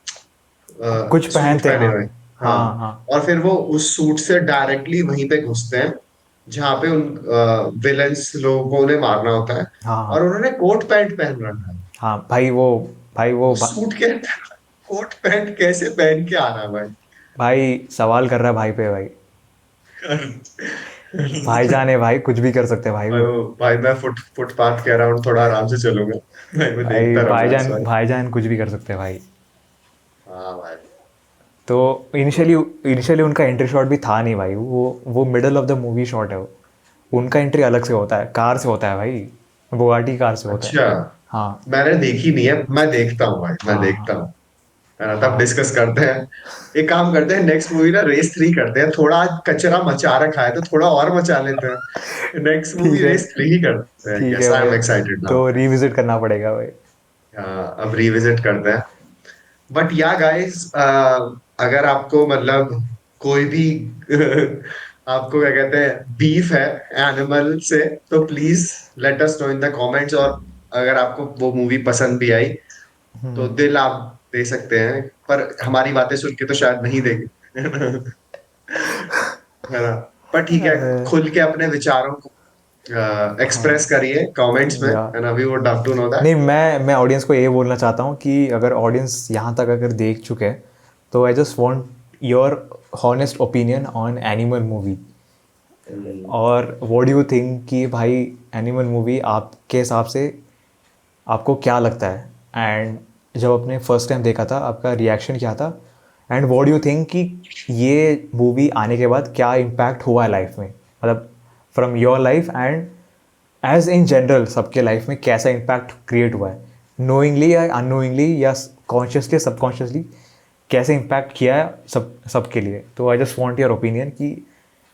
कुछ सूट पहनते हैं, पहने हाँ। हुए। हाँ, हाँ हाँ और फिर वो उस सूट से डायरेक्टली वहीं पे घुसते हैं जहाँ पे उन विलेंस लोगों ने मारना होता है, हाँ और हाँ उन्होंने कोट पैंट पहन रखा है। हाँ भाई वो भाई वो वो सूट के कोट पैंट कैसे पहन के आ रहा है भाई? भाई सवाल कर रहा है भाई पे भाई। भाई जाने भाई कुछ भी कर सकते हैं भाई भाई वो। वो भाई, मैं फुटपाथ के अराउंड थोड़ा आराम से चलूंगा। भाई मैं भाई देखता रहूंगा इस भाईजान बार। भाईजान कुछ भी कर सकते हैं भाई। हाँ भाई। तो तो इनिशियली इनिशियली उनका एंट्री शॉट भी था नहीं भाई, वो middle of the movie shot है वो। उनका एंट्री अलग से होता है, कार से होता है भाई, बुगाटी कार से होता है। अच्छा, हाँ मैंने देखी नहीं है, मैं देखता हूँ भाई, मैं हाँ देखता हाँ हूँ, है ना, तब हाँ डिस्कस करते हैं। एक काम करते हैं, नेक्स्ट मूवी ना रेस 3 करते हैं, थोड़ा आज कचरा मचा रखा है तो थोड़ा और मचा लेते हैं, नेक्स्ट मूवी ठीक है। रेस 3 ही करते हैं। ठीक है यस, आई भाई, एम एक्साइटेड नाउ। तो रिविजिट करना पड़ेगा भाई। हाँ, अब रिविजिट करते हैं। बट या गाइस, अगर आपको मतलब कोई भी आपको क्या कहते हैं, बीफ है एनिमल से, तो please let us know in the comments. और अगर आपको वो मूवी पसंद भी आई तो दिल आप दे सकते हैं, पर हमारी बातें सुन के तो शायद नहीं देंगे। है ना? पर ठीक है, खुल के अपने विचारों को एक्सप्रेस करिए कमेंट्स में, या है ना, we would love to know that. नहीं, मैं ऑडियंस को ये बोलना चाहता हूँ कि अगर ऑडियंस यहाँ तक अगर देख चुके हैं तो I just want your honest opinion on animal movie. और व्हाट डू यू थिंक कि भाई एनिमल मूवी आपके हिसाब से आपको क्या लगता है, एंड जब आपने फर्स्ट टाइम देखा था आपका रिएक्शन क्या था, and what do you think कि ये मूवी आने के बाद क्या इम्पैक्ट हुआ है लाइफ में, मतलब from your life and as in general सबके लाइफ में कैसा इम्पैक्ट क्रिएट हुआ है, नोइंगली या अननोइंगली या कॉन्शियसली सबकॉन्शियसली, कैसे इम्पैक्ट किया है सबके लिए। तो I just want your opinion कि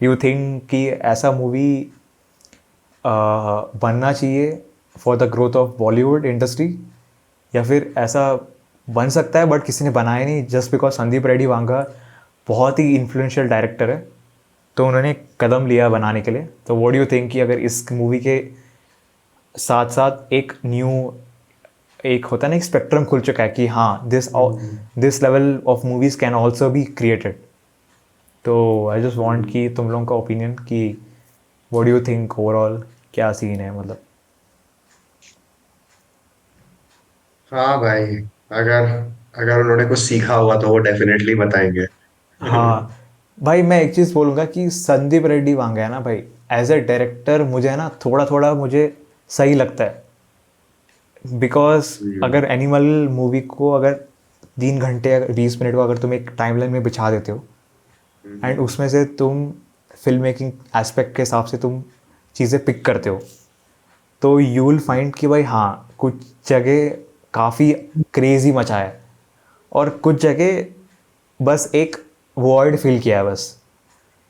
यू थिंक कि ऐसा मूवी बनना चाहिए for the growth of Bollywood industry, या फिर ऐसा बन सकता है बट किसी ने बनाया नहीं जस्ट बिकॉज संदीप रेड्डी वांगा बहुत ही इन्फ्लुएंशियल डायरेक्टर है तो उन्होंने एक कदम लिया बनाने के लिए। तो व्हाट डू यू थिंक कि अगर इस मूवी के साथ साथ एक न्यू, एक होता है ना एक स्पेक्ट्रम खुल चुका है कि हाँ this level of movies can also be created. तो आई जस्ट वांट कि तुम लोगों का ओपिनियन कि what do you think overall क्या सीन है मतलब। हाँ भाई, अगर अगर उन्होंने कुछ सीखा हुआ तो वो डेफिनेटली बताएंगे। हाँ भाई, मैं एक चीज़ बोलूँगा कि संदीप रेड्डी वांगा है ना भाई, एज ए डायरेक्टर मुझे है ना थोड़ा थोड़ा मुझे सही लगता है। बिकॉज हम्म, अगर एनिमल मूवी को अगर 3 घंटे या 20 मिनट को अगर तुम एक टाइमलाइन में बिछा देते हो एंड हम्म, उसमें से तुम फिल्म मेकिंग एस्पेक्ट के हिसाब से तुम चीज़ें पिक करते हो, तो यू विल फाइंड कि भाई हाँ, कुछ जगह काफ़ी क्रेज़ी मचा है और कुछ जगह बस एक वॉइड फील किया है बस।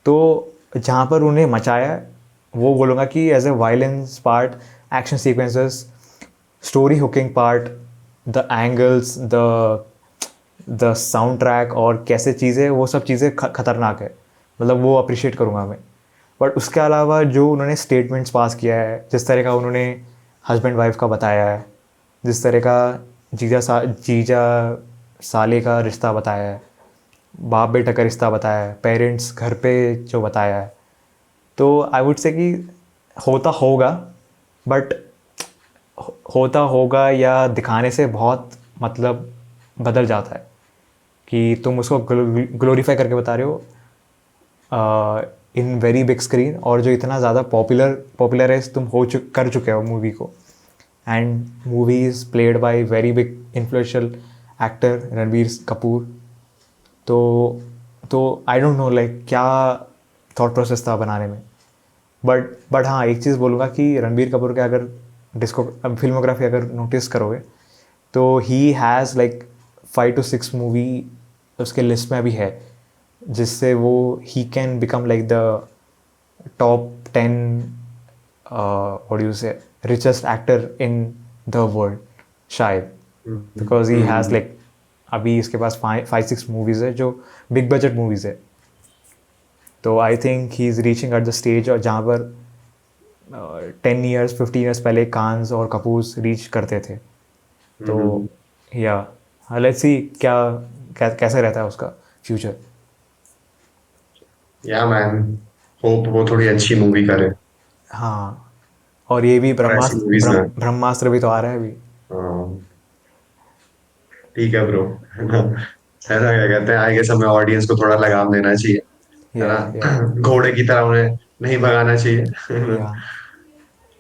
तो जहाँ पर उन्हें मचाया है, वो बोलूँगा कि as a violence part, action sequences, story hooking part, the angles, the soundtrack और कैसे चीज़ें, वो सब चीज़ें खतरनाक है, मतलब वो अप्रिशिएट करूँगा मैं। बट उसके अलावा जो उन्होंने स्टेटमेंट्स पास किया है, जिस तरह का उन्होंने हस्बैंड वाइफ का बताया है, जिस तरह का जीजा साले का रिश्ता बताया है, बाप बेटा का रिश्ता बताया है, पेरेंट्स घर पे जो बताया है, तो आई वुड से कि होता होगा, बट होता होगा या दिखाने से बहुत मतलब बदल जाता है कि तुम उसको ग्लोरीफाई करके बता रहे हो इन वेरी बिग स्क्रीन, और जो इतना ज़्यादा पॉपुलराइज तुम कर चुके हो मूवी को, and movie is played by very big influential actor Ranbir Kapoor. तो तो आई डोंट नो लाइक क्या थॉट प्रोसेस था बनाने में। बट हाँ, एक चीज़ बोलूँगा कि रणबीर कपूर के अगर डिस्को फिल्मोग्राफी अगर नोटिस करोगे, तो he has like 5 to 6 movie उसके लिस्ट में अभी है, जिससे वो he can become like the top 10 what do you say richest actor in the world शायद, hmm, because he has hmm, like अभी इसके पास 5 6 मूवीज़ है जो बिग बजट मूवीज़ है। तो I think he is reaching at the stage और जहाँ पर 10 years 15 years पहले कान्स और कपूर्स रीच करते थे। तो हम्म। या लेट्स सी कैसे रहता है उसका फ्यूचर। या मैन, होप वो थोड़ी अच्छी मूवी करे। हाँ, और ये भी और ऐसी मूवीज में, ब्रह्मास्त्र भी तो आ रहा है अभी। हाँ, ठीक है ब्रो, है ना? है ना, क्या कहते हैं, आई गेस हमें ऑडियंस को थोड़ा लगाम देना चाहिए, है या या ना? घोड़े की तरह उन्हें नहीं भगाना चाहिए। या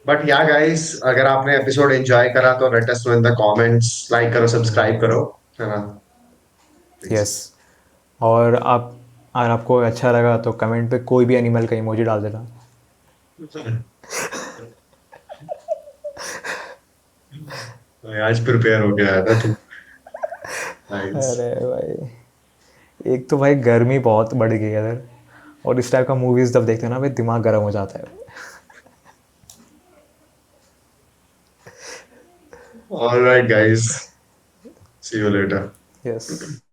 बट या गाइस, अगर आपने एपिसोड एंजॉय करा तो let us know in the comments, like करो, सब्सक्राइब करो, है ना? यस। और आप, अगर आपको अच्छा लगा तो कमेंट पे कोई भी एनिमल का इमोजी डाल देना। आज प्रिपेयर हो गया है ना तू? नाइस। अरे भाई, एक तो भाई गर्मी बहुत बढ़ गई है इधर, और इस टाइप का मूवीज़ जब देखते हैं ना भाई, दिमाग गर्म हो जाता है। Alright guys, see you later. Yes.